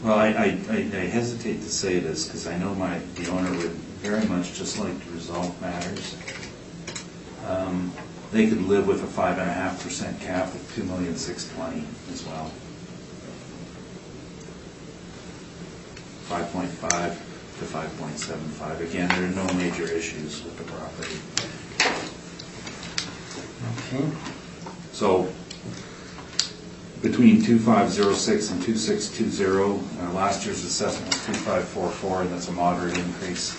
Well, I hesitate to say this because I know the owner would very much just like to resolve matters. They could live with a 5.5% cap of 2,620,000 as well. 5.5 to 5.75. Again, there are no major issues with the property. Okay. So between 2506 and 2620, last year's assessment was 2544, and that's a moderate increase.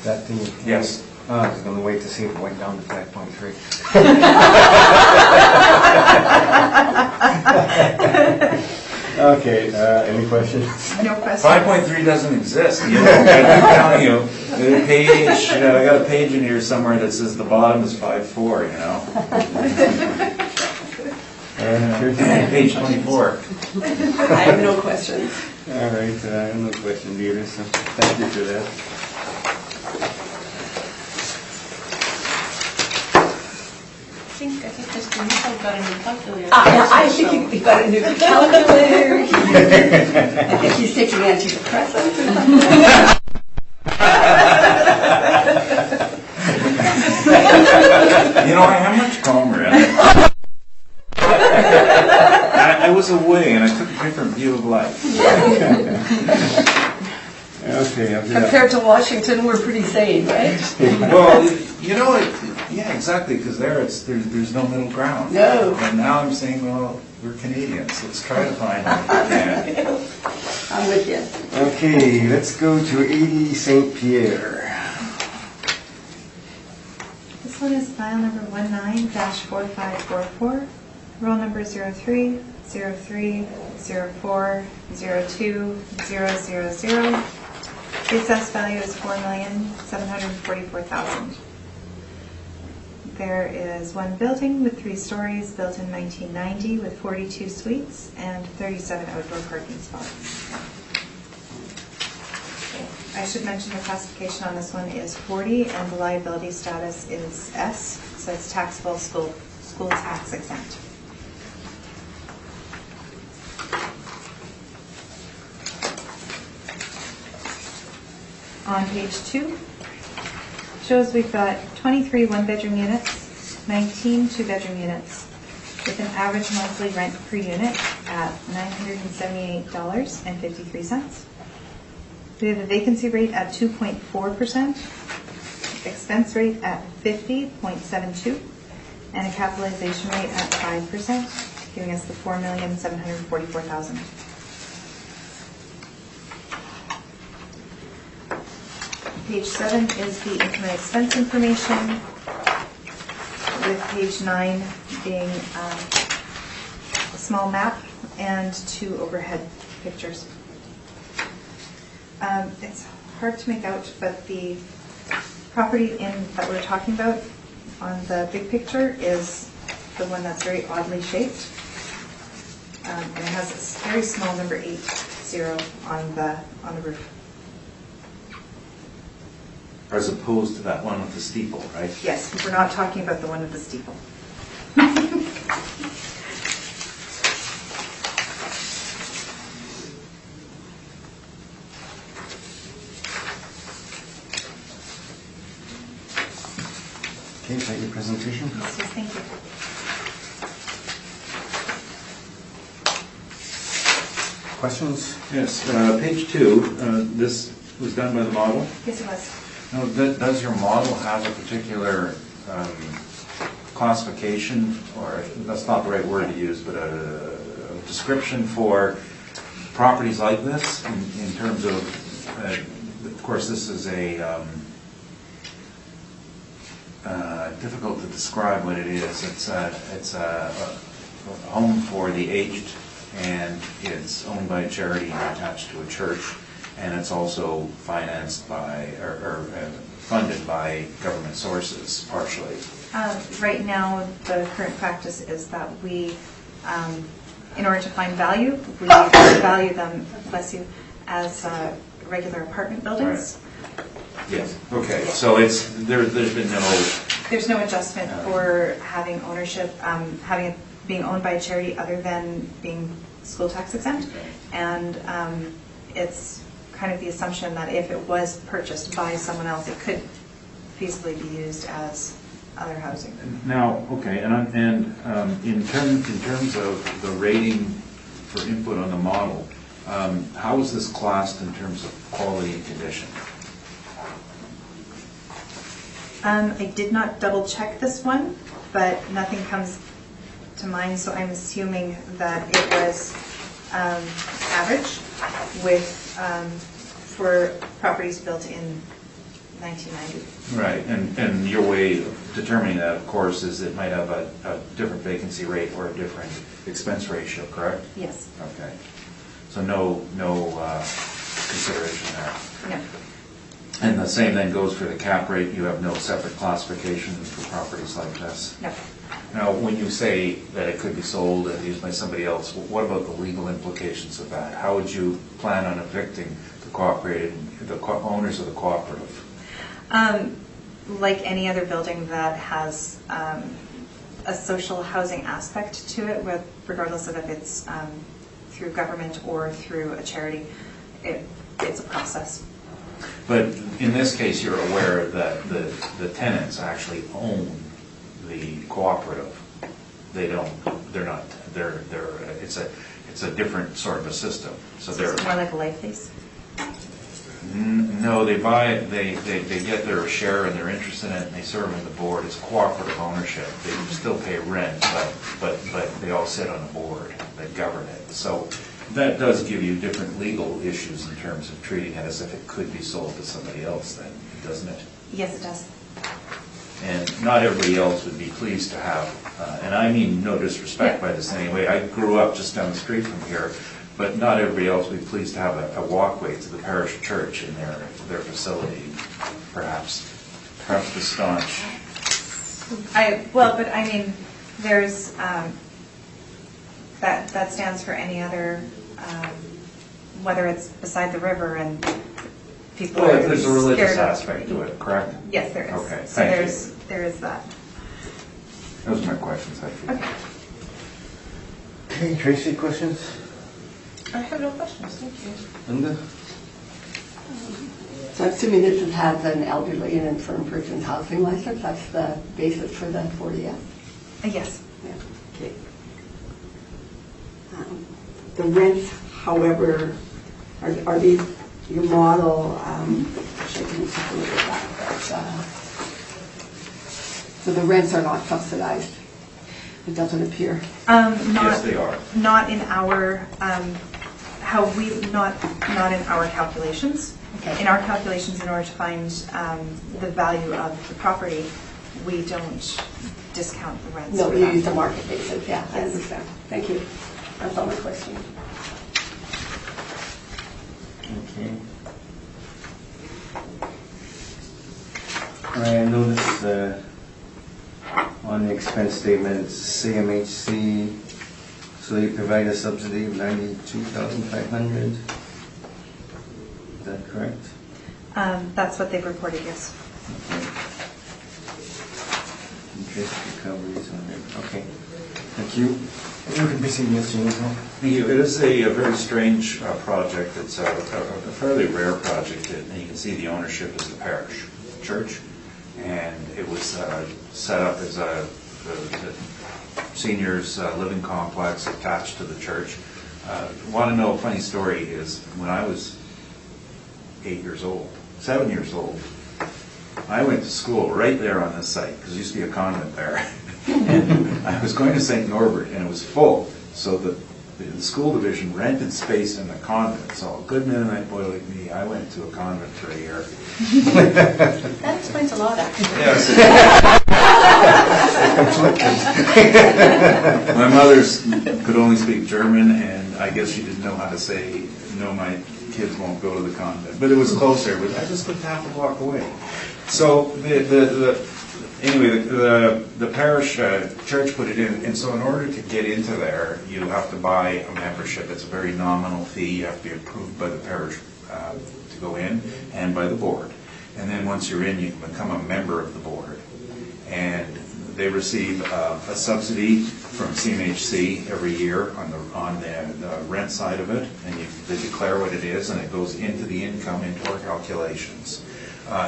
That thing? Yes. Oh, I was going to wait to see if it went down to 5.3. Okay, any questions? No questions. 5.3 doesn't exist. You know, I keep telling you, the page, I got a page in here somewhere that says the bottom is 5.4, you know. Page 24. I have no questions. All right, I have no questions either, so thank you for that. I think Mr. Nichol got a new calculator. I think he got a new calculator. I think he's taking antidepressants. You know, I am much calmer. I was away and I took a different view of life. Okay, Compared to Washington, we're pretty sane, right? Well, you know, yeah, exactly, because there's no middle ground. No. And now I'm saying, well, we're Canadians. Let's try to find one if we can. I'm with you. Okay, let's go to 80 St. Pierre. This one is file number 19-4544, roll number 03, 03, 04, 02, 000. The assessed value is $4,744,000. There is one building with 3 stories, built in 1990, with 42 suites and 37 outdoor parking spots. I should mention the classification on this one is 40, and the liability status is S, so it's taxable school tax exempt. On page 2, shows we've got 23 one-bedroom units, 19 two-bedroom units, with an average monthly rent per unit at $978.53. We have a vacancy rate at 2.4%, expense rate at 50.72, and a capitalization rate at 5%, giving us the $4,744,000. Page 7 is the income and expense information, with page 9 being a small map and 2 overhead pictures. It's hard to make out, but the property that we're talking about on the big picture is the one that's very oddly shaped. And it has a very small number 80 on the roof. As opposed to that one with the steeple, right? Yes, we're not talking about the one with the steeple. Okay, is that your presentation? Yes, thank you. Questions? Yes, page 2, this was done by the model. Yes, it was. Now, does your model have a particular classification, or that's not the right word to use, but a description for properties like this in terms of course, this is a difficult to describe what it is. It's a home for the aged, and it's owned by a charity and attached to a church, and it's also financed by, or funded by government sources partially. Right now, the current practice is that we, in order to find value, we value them, bless you, as regular apartment buildings. Yes. Okay, so there's been no... There's no adjustment for having ownership, having it being owned by a charity other than being school tax exempt. And it's kind of the assumption that if it was purchased by someone else, it could feasibly be used as other housing. Now, okay, and in terms of the rating for input on the model, how is this classed in terms of quality and condition? I did not double check this one, but nothing comes to mind, so I'm assuming that it was average with for properties built in 1990. Right, and your way of determining that, of course, is it might have a different vacancy rate or a different expense ratio, correct? Yes. Okay, so no consideration there. No. And the same then goes for the cap rate. You have no separate classification for properties like this. No. Now, when you say that it could be sold and used by somebody else, what about the legal implications of that? How would you plan on evicting the owners of the cooperative? Like any other building that has a social housing aspect to it, regardless of if it's through government or through a charity, it's a process. But in this case, you're aware that the tenants actually own the cooperative. They don't. They're not. It's a different sort of a system. So It's more like a life lease. No, they buy it. They get their share and they're interested in it, and they serve on the board. It's cooperative ownership. They still pay rent, but they all sit on a board that govern it. So that does give you different legal issues in terms of treating it as if it could be sold to somebody else then, doesn't it? Yes, it does. And not everybody else would be pleased to have, and I mean no disrespect by this anyway, I grew up just down the street from here, but not everybody else would be pleased to have a walkway to the parish church in their facility, perhaps the staunch. But I mean, there's, that stands for any other, whether it's beside the river and people are scared of. There's a religious aspect to it, correct? Yes, there is. Okay, So thank you. there is that. Those are my questions, thank you. Okay. Okay, Tracy, questions? I have no questions, thank you. Linda? So I'm assuming this has an elderly and infirm person's housing license, that's the basis for the 40F? Yes. Yeah, okay. The rents, however, are these, your model, actually I can take a look at that, but, so the rents are not subsidized, it doesn't appear. Yes, they are. Not in our, not in our calculations. Okay. In our calculations, in order to find the value of the property, we don't discount the rents. No, for you that. use the market basis, yeah, I Yes. understand. Thank you. That's all my question. Okay. I noticed on the expense statement, it's CMHC, so they provide a subsidy of $92,500. Is that correct? That's what they've reported, yes. Okay. Interest recoveries on it. Okay. Thank you. You can be seeing this, James. Thank you. It is a very strange project. It's a fairly rare project, and you can see the ownership is the parish church, and it was set up as a seniors living complex attached to the church. Want to know a funny story is when I was 7 years old, I went to school right there on this site because there used to be a convent there. And I was going to St. Norbert and it was full, so the school division rented space in the convent. So a good Mennonite boy like me, I went to a convent for a year. That explains a lot, actually. Yes. conflicted. My mother's could only speak German, and I guess she didn't know how to say, no, my kids won't go to the convent. But it was closer. I just lived half a block away. So anyway, the parish church put it in, and so in order to get into there, you have to buy a membership. It's a very nominal fee. You have to be approved by the parish to go in, and by the board. And then once you're in, you can become a member of the board. And they receive a subsidy from CMHC every year on the rent side of it, and they declare what it is, and it goes into the income, into our calculations.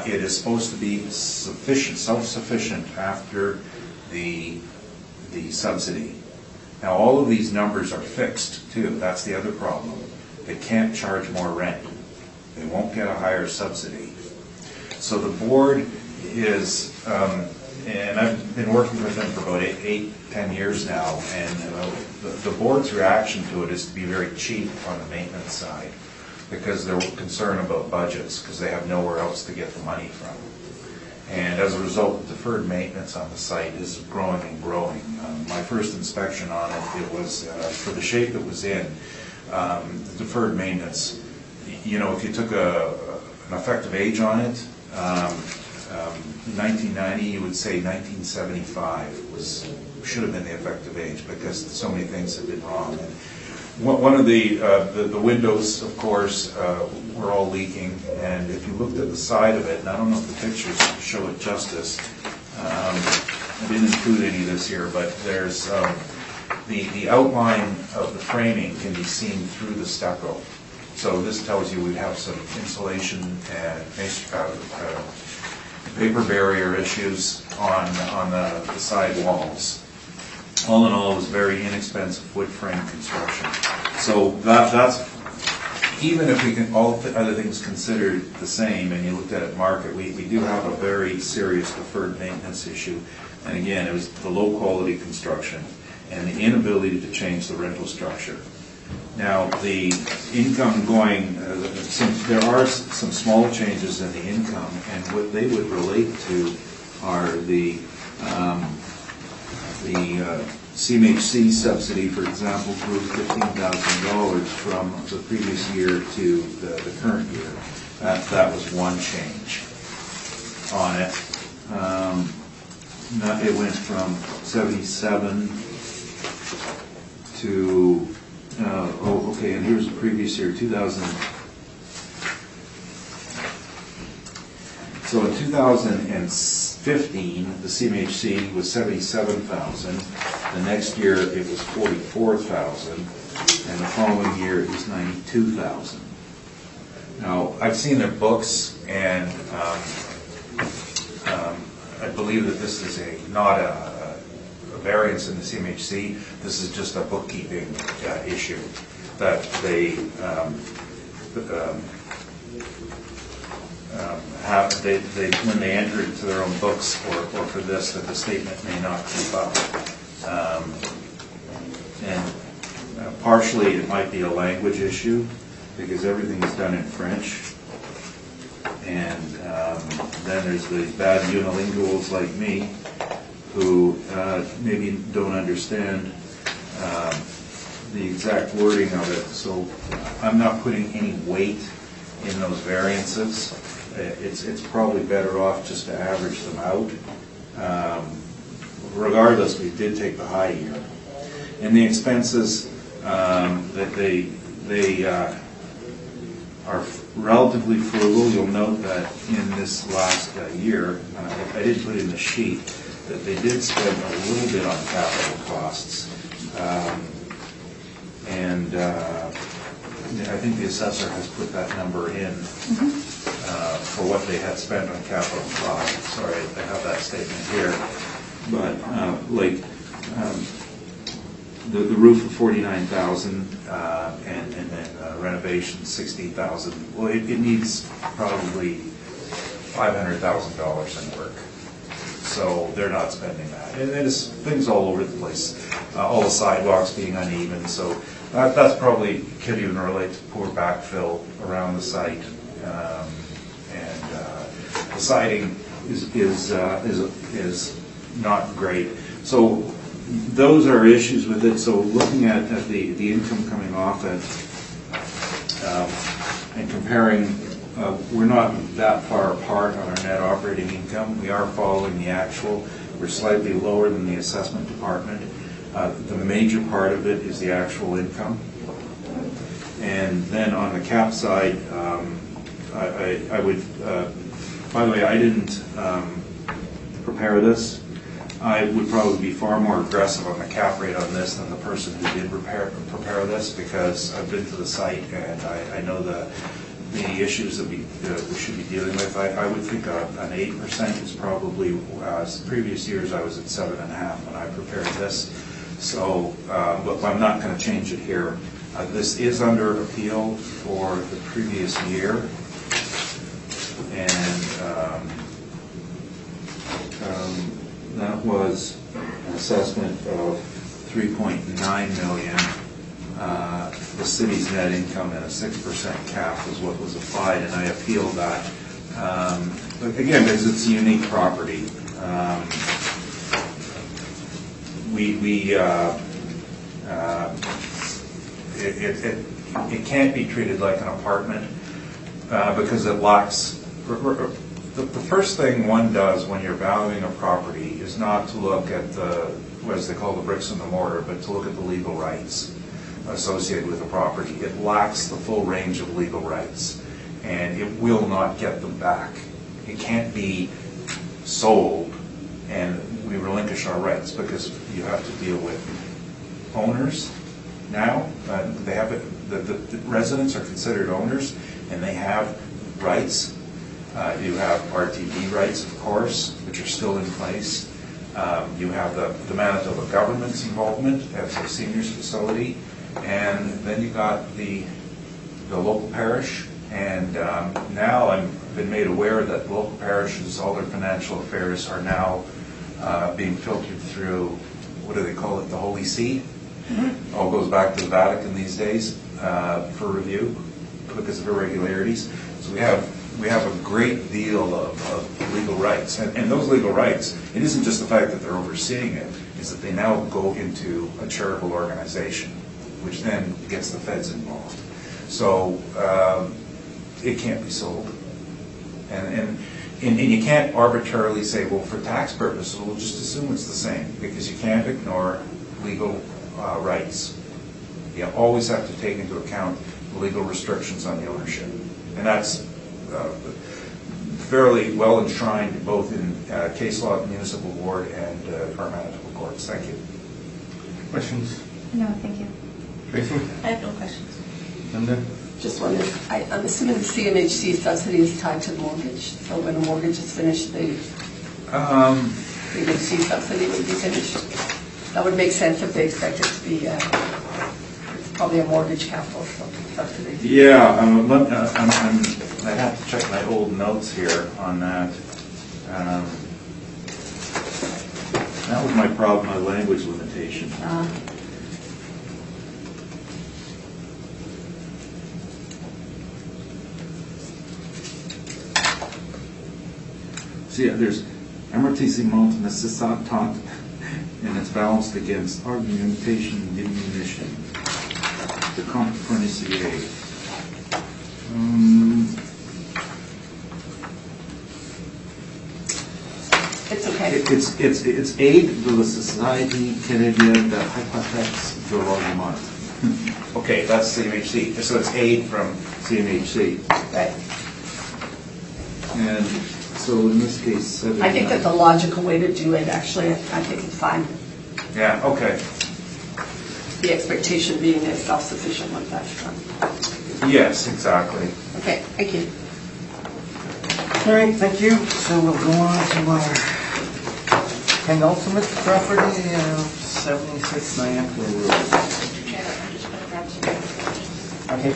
It is supposed to be self-sufficient after the subsidy. Now, all of these numbers are fixed too. That's the other problem. They can't charge more rent. They won't get a higher subsidy. So the board is, and I've been working with them for about 10 years now, and the board's reaction to it is to be very cheap on the maintenance side, because they're concerned about budgets, because they have nowhere else to get the money from. And as a result, the deferred maintenance on the site is growing and growing. My first inspection on it, it was, for the shape it was in, the deferred maintenance, you know, if you took an effective age on it, 1990, you would say 1975 should have been the effective age, because so many things have been wrong. And one of the windows, of course, were all leaking, and if you looked at the side of it, and I don't know if the pictures show it justice, I didn't include any this year, but there's the outline of the framing can be seen through the stucco. So this tells you we have some insulation and paper barrier issues on the side walls. All in all, it was very inexpensive wood frame construction. So that's, even if we can, all other things considered the same, and you looked at it market, we do have a very serious deferred maintenance issue. And again, it was the low quality construction and the inability to change the rental structure. Now, the income going, there are some small changes in the income, and what they would relate to are the CMHC subsidy, for example, grew $15,000 from the previous year to the current year. That was one change on it. It went from 77 to okay, and here's the previous year, 2000. So in 2015, the CMHC was 77,000. The next year it was 44,000, and the following year it was 92,000. Now, I've seen their books, and I believe that this is not a variance in the CMHC. This is just a bookkeeping issue that they when they enter it into their own books or for this, that the statement may not keep up. Partially it might be a language issue, because everything is done in French. And then there's the bad unilinguals like me, who maybe don't understand the exact wording of it. So I'm not putting any weight in those variances. It's probably better off just to average them out. Regardless, we did take the high year. And the expenses that they are relatively frugal. You'll note that in this last year, I did put in the sheet that they did spend a little bit on capital costs. I think the assessor has put that number in for what they had spent on capital costs. Sorry, I have that statement here. But the roof of $49,000 and then renovation $60,000. Well, it needs probably $500,000 in work. So they're not spending that. And there's things all over the place. All the sidewalks being uneven. So that's probably could even relate to poor backfill around the site. The siding is not great. So those are issues with it. So looking at the income coming off it and comparing, we're not that far apart on our net operating income. We are following the actual. We're slightly lower than the assessment department. The major part of it is the actual income. And then on the cap side, I would, by the way, I didn't prepare this. I would probably be far more aggressive on the cap rate on this than the person who did prepare this, because I've been to the site and I know the issues that we should be dealing with. I would think an 8% is probably, previous years I was at 7.5 when I prepared this. So, but I'm not going to change it here. This is under appeal for the previous year, and that was an assessment of $3.9 million. The city's net income and a 6% cap was what was applied, and I appealed that. But again, because it's a unique property, it can't be treated like an apartment because it lacks. The first thing one does when you're valuing a property is not to look at what they call the bricks and the mortar, but to look at the legal rights associated with the property. It lacks the full range of legal rights, and it will not get them back. It can't be sold and we relinquish our rights, because you have to deal with owners now. They have the residents are considered owners, and they have rights. You have RTD rights, of course, which are still in place. You have the Manitoba government's involvement as a seniors facility, and then you got the local parish. And now I've been made aware that local parishes, all their financial affairs are now being filtered through, what do they call it, the Holy See? Mm-hmm. All goes back to the Vatican these days for review because of irregularities. So we have a great deal of legal rights. And those legal rights, it isn't just the fact that they're overseeing it, is that they now go into a charitable organization, which then gets the feds involved. So it can't be sold. And you can't arbitrarily say, well, for tax purposes, we'll just assume it's the same, because you can't ignore legal rights. You always have to take into account the legal restrictions on the ownership. And that's fairly well enshrined both in case law at the municipal board and our Manitoba courts. Thank you. Questions? No, thank you. Tracy? I have no questions. Linda? Just wondered, I'm assuming the CMHC subsidy is tied to the mortgage, so when the mortgage is finished, the CMHC subsidy would be finished. That would make sense if they expect it to be, it's probably a mortgage capital subsidy. Yeah, I have to check my old notes here on that. That was my problem, my language limitation. See, there's amortissement nécessaire, and it's balanced against argumentation diminution. The compte fournissier. It's okay. It's aid de la Société Canadienne de Hypothèques de Logement. Okay, that's CMHC. So it's aid from CMHC. Right. And so in this case, I think that's a logical way to do it, actually. I think it's fine. Yeah, okay. The expectation being they're self-sufficient once that's done. Yes, exactly. Okay, thank you. All right, thank you. So we'll go on to our penultimate property, 76 Niagara Road. Chair, I'm just going to grab some. Okay.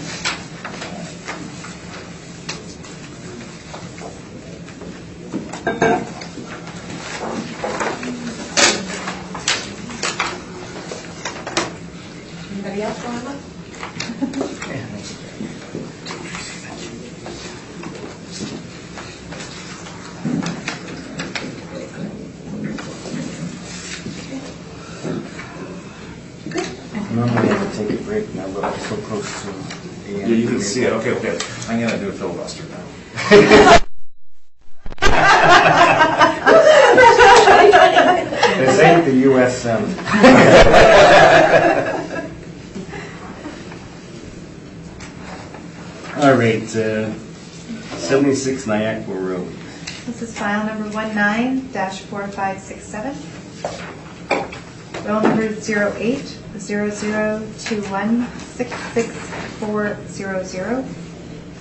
Anybody else want to look? Normally I would take a break now, but I'm so close to the end. Yeah, you can see it. Okay, okay. I'm gonna do a filibuster now. This ain't the U.S. Senate. All right, 76 Niagara Road. This is file number 19-4567. Bill number 08-0021-66400.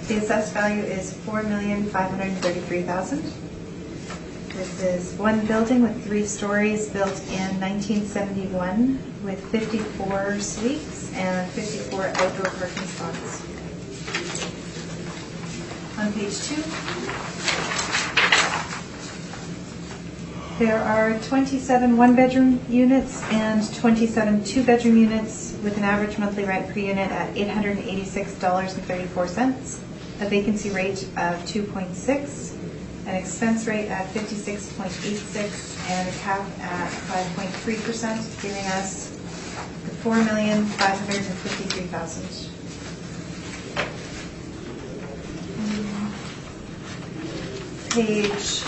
The assessed value is $4,533,000. This is one building with 3 stories, built in 1971, with 54 suites and 54 outdoor parking spots. On page 2, there are 27 one-bedroom units and 27 two-bedroom units with an average monthly rent per unit at $886.34, a vacancy rate of 2.6, an expense rate at 56.86, and a cap at 5.3%, giving us the $4,553,000. Page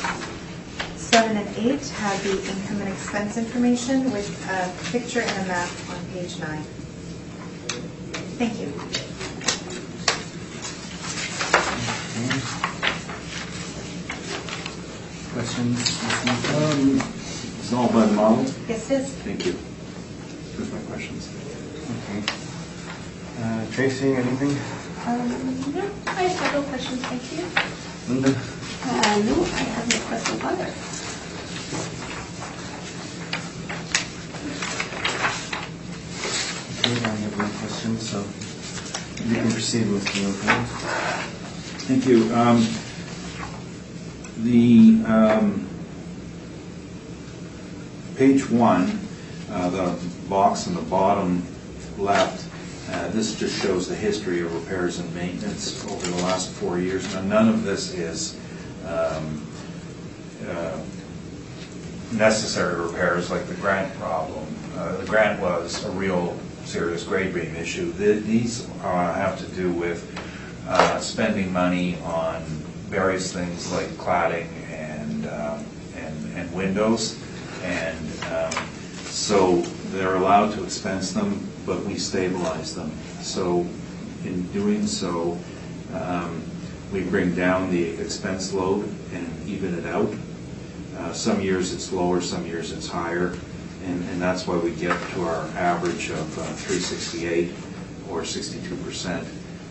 7 and 8 have the income and expense information with a picture and a map on page 9. Thank you. Questions? It's all by the model? Yes, it is. Thank you. Those are my questions. Okay. Tracy, anything? No, I have no questions, thank you. Linda? No, I have no questions either. Okay, I have no questions, so you can proceed, Mr. Milton. Thank you. Page 1, the box in the bottom left, this just shows the history of repairs and maintenance over the last 4 years. Now, none of this is necessary repairs like the grant problem. The grant was a real serious grade beam issue. These have to do with spending money on various things like cladding and windows, and so they're allowed to expense them, but we stabilize them. So in doing so, we bring down the expense load and even it out. Some years it's lower, some years it's higher, and that's why we get to our average of 368 or 62%.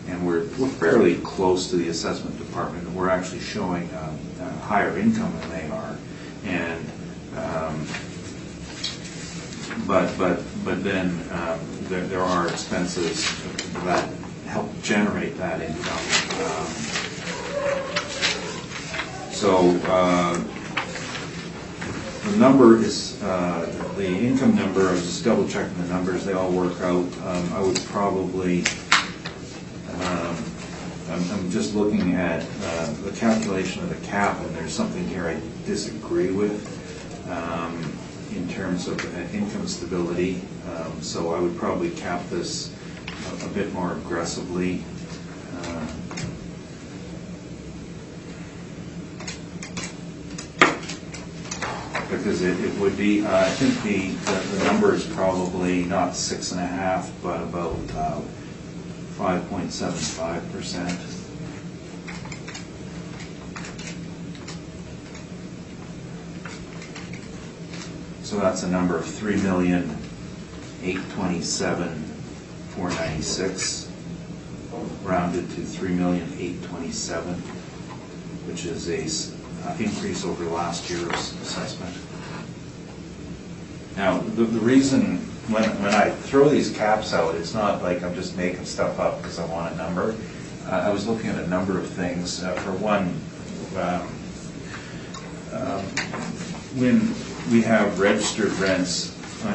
And we're fairly close to the assessment department. We're actually showing a higher income than they are, and but then there are expenses that help generate that income. So the number is the income number. I was just double checking the numbers; they all work out. I would probably. I'm just looking at the calculation of the cap, and there's something here I disagree with in terms of income stability. So I would probably cap this a bit more aggressively. Because it would be, I think the number is probably not 6.5, but about 5.75%. So that's a number of $3,827,496, rounded to $3,827,000, which is a increase over last year's assessment. Now, the reason when I throw these caps out, it's not like I'm just making stuff up because I want a number. I was looking at a number of things. For one, when we have registered rents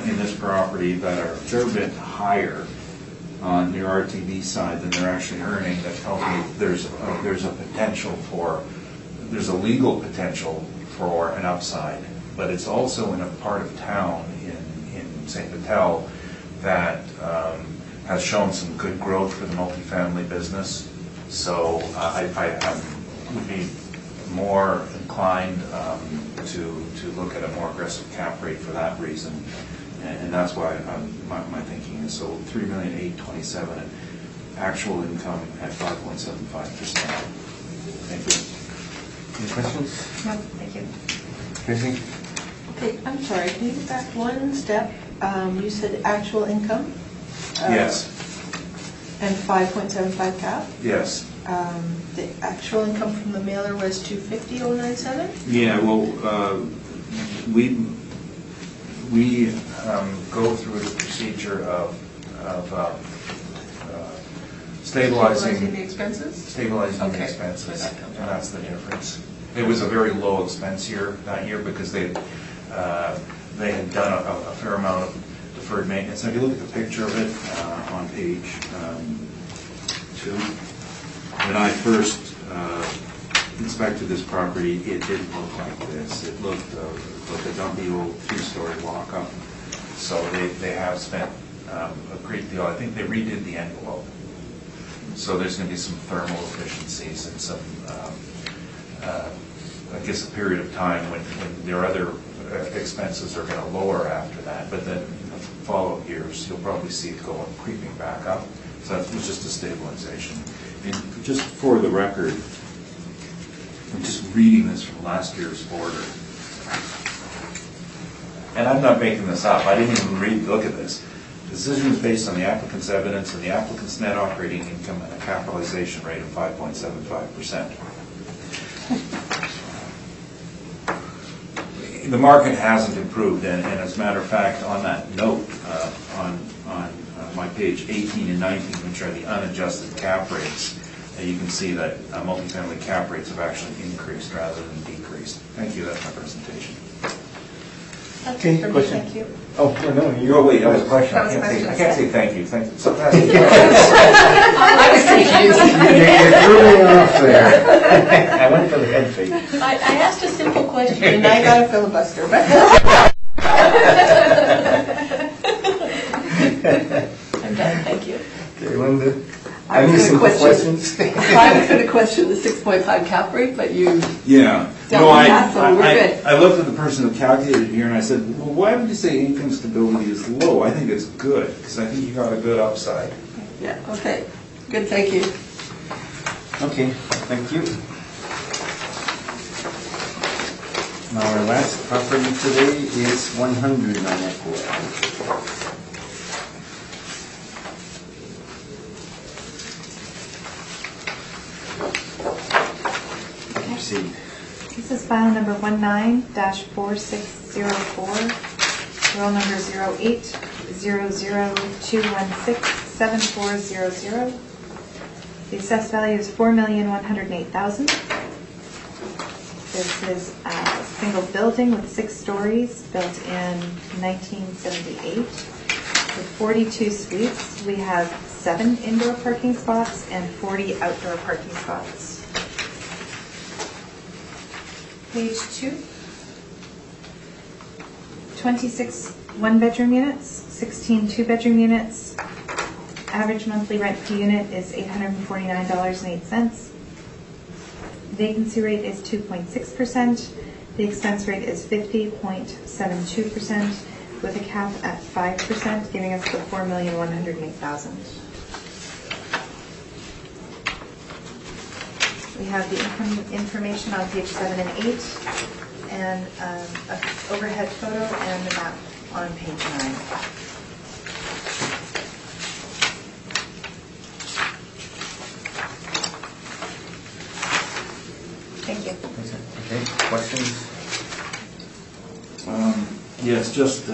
in this property that are a fair bit higher on the RTV side than they're actually earning, that tells me there's a potential for, there's a legal potential for an upside. But it's also in a part of town in St. Vital that has shown some good growth for the multifamily business. So I would be more inclined to look at a more aggressive cap rate for that reason. And that's why my thinking is so 3,827,000 and actual income at 5.75%. Thank you. Any questions? No, thank you. Tracy? Okay, I'm sorry, can you go back one step? You said actual income? Yes. And 5.75 cap? Yes. The actual income from the mailer was 250,097? Yeah, well, we go through the procedure of Stabilizing the expenses? Stabilizing the Okay, expenses, so that comes and out. that's the difference. It was a very low expense year that year because they had done a fair amount of deferred maintenance. And if you look at the picture of it on page 2, when I first inspected this property, it didn't look like this. It looked like a dumpy old 3-story walk-up. So they have spent a great deal. I think they redid the envelope. So there's going to be some thermal efficiencies and some, I guess, a period of time when their other expenses are going to lower after that. But then in the follow-up years, you'll probably see it going creeping back up. So that was just a stabilization. And just for the record, I'm just reading this from last year's order. And I'm not making this up. I didn't even look at this. The decision is based on the applicant's evidence and the applicant's net operating income and a capitalization rate of 5.75%. The market hasn't improved, and as a matter of fact, on that note, on my page 18 and 19, which are the unadjusted cap rates, you can see that multifamily cap rates have actually increased rather than decreased. Thank you. That's my presentation. Okay, For me, question? thank you. Oh, no, you. Oh, wait, that was a question. That was a question. I can't say thank you. Thank you. Sometimes I was confused. You threw me off there. I went for the head fake. I asked a simple question and I got a filibuster. I'm done, thank you. Okay, Linda? I was Any gonna simple question- questions? I was going to question the 6.5 cap rate, but you, Yeah. Done No, with that, so we're good. I looked at the person who calculated it here and I said, well, why would you say income stability is low? I think it's good, because I think you got a good upside. yeah, okay. Good, thank you. Okay, thank you. Now our last property today is 100 on Echo. Proceed. This is file number 19-4604, roll number 080021674400. The assessed value is $4,108,000. This is a single building with 6 stories, built in 1978, with 42 suites. We have 7 indoor parking spots and 40 outdoor parking spots. Page 2. 26 one-bedroom units, 16 two-bedroom units. Average monthly rent per unit is $849.08. Vacancy rate is 2.6%. The expense rate is 50.72%, with a cap at 5%, giving us the $4,108,000. We have the income information on page 7 and 8, and an overhead photo and the map on page 9. Thank you. Okay, questions? Yes, just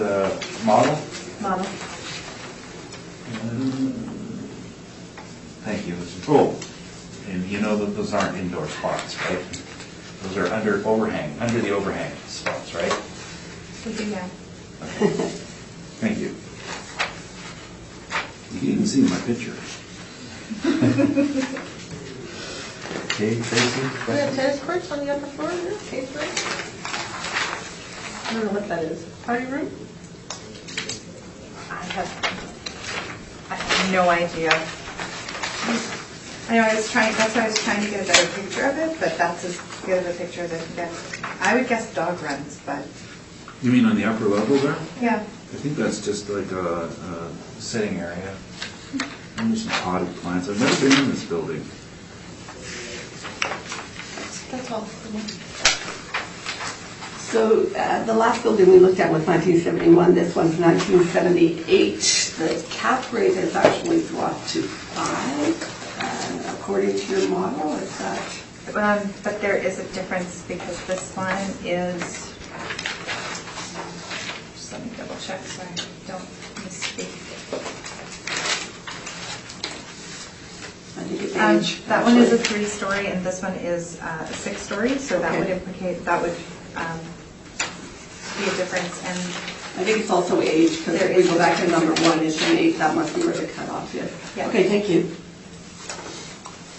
model. Model. Thank you. Oh, and you know that those aren't indoor spots, right? Those are under the overhang spots, right? We do now. Okay. Thank you. You can even see my picture. Okay, Tracy? We have questions? tennis courts on the upper floor in this case, right? I don't know what that is. Party room? I have I have no idea. I know, that's why I was trying to get a better picture of it, but that's as good of a picture as I can get. I would guess dog runs, but, You mean on the upper level there? yeah. I think that's just like a sitting area. And there's some potted plants. I've never been in this building. That's all for me. So the last building we looked at was 1971, this one's 1978. The cap rate has actually dropped to 5, according to your model, is that? But there is a difference because this one is, just let me double check so I don't misspeak. I think it's age. That one is a actually. 3-story and this one is a 6-story, so that would implicate, that would be a difference. And I think it's also age, because There if we is go a back to difference. number 1, it's an 8, that must be where the cutoff is. Yeah. Okay, thank you.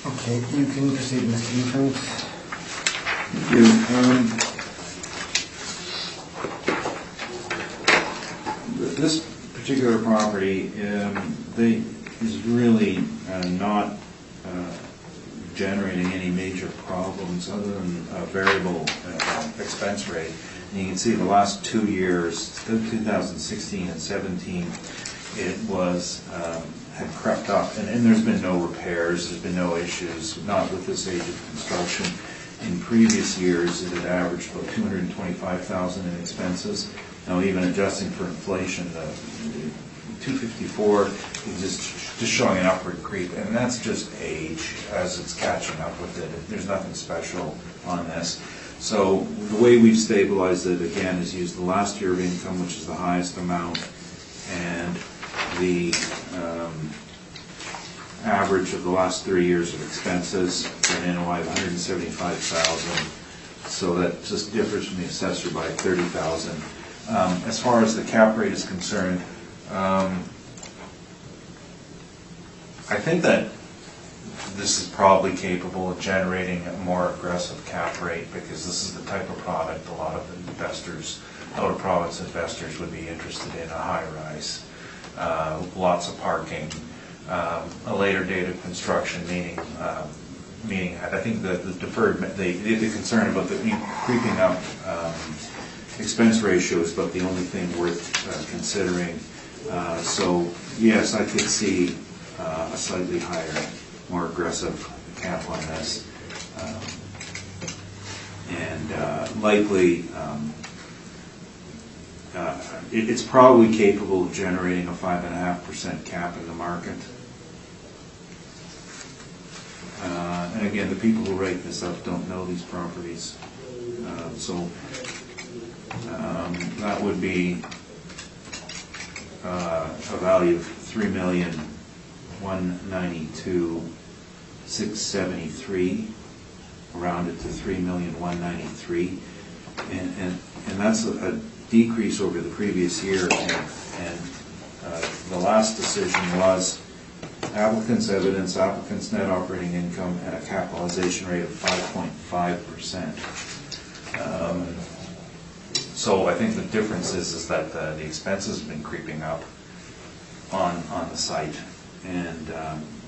Okay, you can proceed, Mr. Newfield. Thank you. This particular property is really not generating any major problems other than a variable expense rate. And you can see the last 2 years, 2016 and 17, it was had crept up, and there's been no repairs, there's been no issues, not with this age of construction. In previous years, it had averaged about $225,000 in expenses. Now, even adjusting for inflation, the 254 is just showing an upward creep, and that's just age as it's catching up with it. There's nothing special on this. So the way we've stabilized it, again, is use the last year of income, which is the highest amount, and the average of the last 3 years of expenses for an NOI of $175,000. So that just differs from the assessor by $30,000. As far as the cap rate is concerned, I think that this is probably capable of generating a more aggressive cap rate because this is the type of product a lot of investors, out-of-province investors would be interested in, a high-rise, lots of parking, a later date of construction, meaning I think the concern about the creeping up expense ratio is about the only thing worth considering. So yes, I could see a slightly higher, more aggressive cap on this, and likely it's probably capable of generating a 5.5% cap in the market. And again, the people who write this up don't know these properties, so that would be a value of $3,192,673, rounded to $3,193,000, and that's a decrease over the previous year. And the last decision was applicant's evidence, applicant's net operating income, and a capitalization rate of 5.5%. So I think the difference is that the expenses have been creeping up on the site, and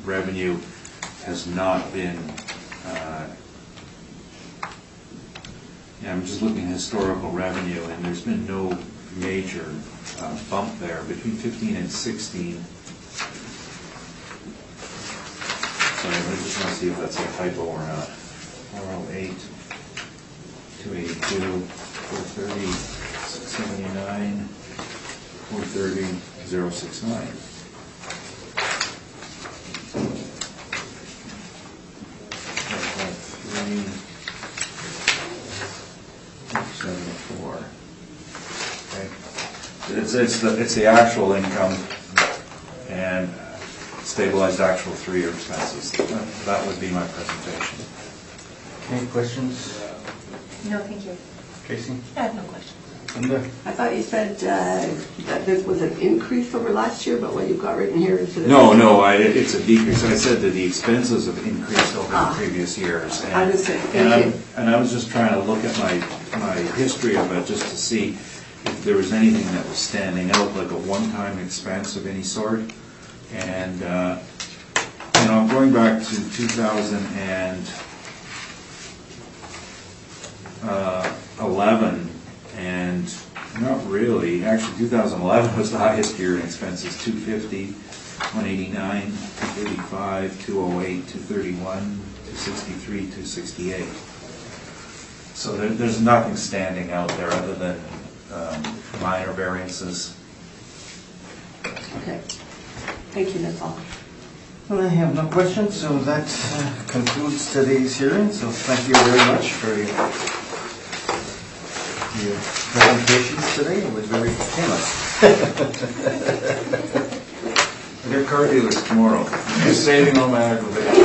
revenue has not been. I'm just looking at historical revenue, and there's been no major bump there between 15 and 16. Sorry, I just want to see if that's a typo or not. 408, 282, 430, 679, 430, 069. It's the actual income and stabilized actual 3-year expenses. That would be my presentation. Any questions? No, thank you. Tracy? I have no questions. Linda? I thought you said that this was an increase over last year, but what you've got written here is... No, it's a decrease. I said that the expenses have increased over the previous years. And, I understand. and I was just trying to look at my history of it just to see if there was anything that was standing out, like a one-time expense of any sort. And, I'm going back to 2011, and not really, actually 2011 was the highest year in expenses, 250, 189, 235, 208, 231, 263, 268. So there's nothing standing out there other than minor variances. Okay. Thank you, that's all. Well, I have no questions, so that concludes today's hearing. So thank you very much for your presentations today. It was very painless. They're car dealers tomorrow. You're saving all my aggravation.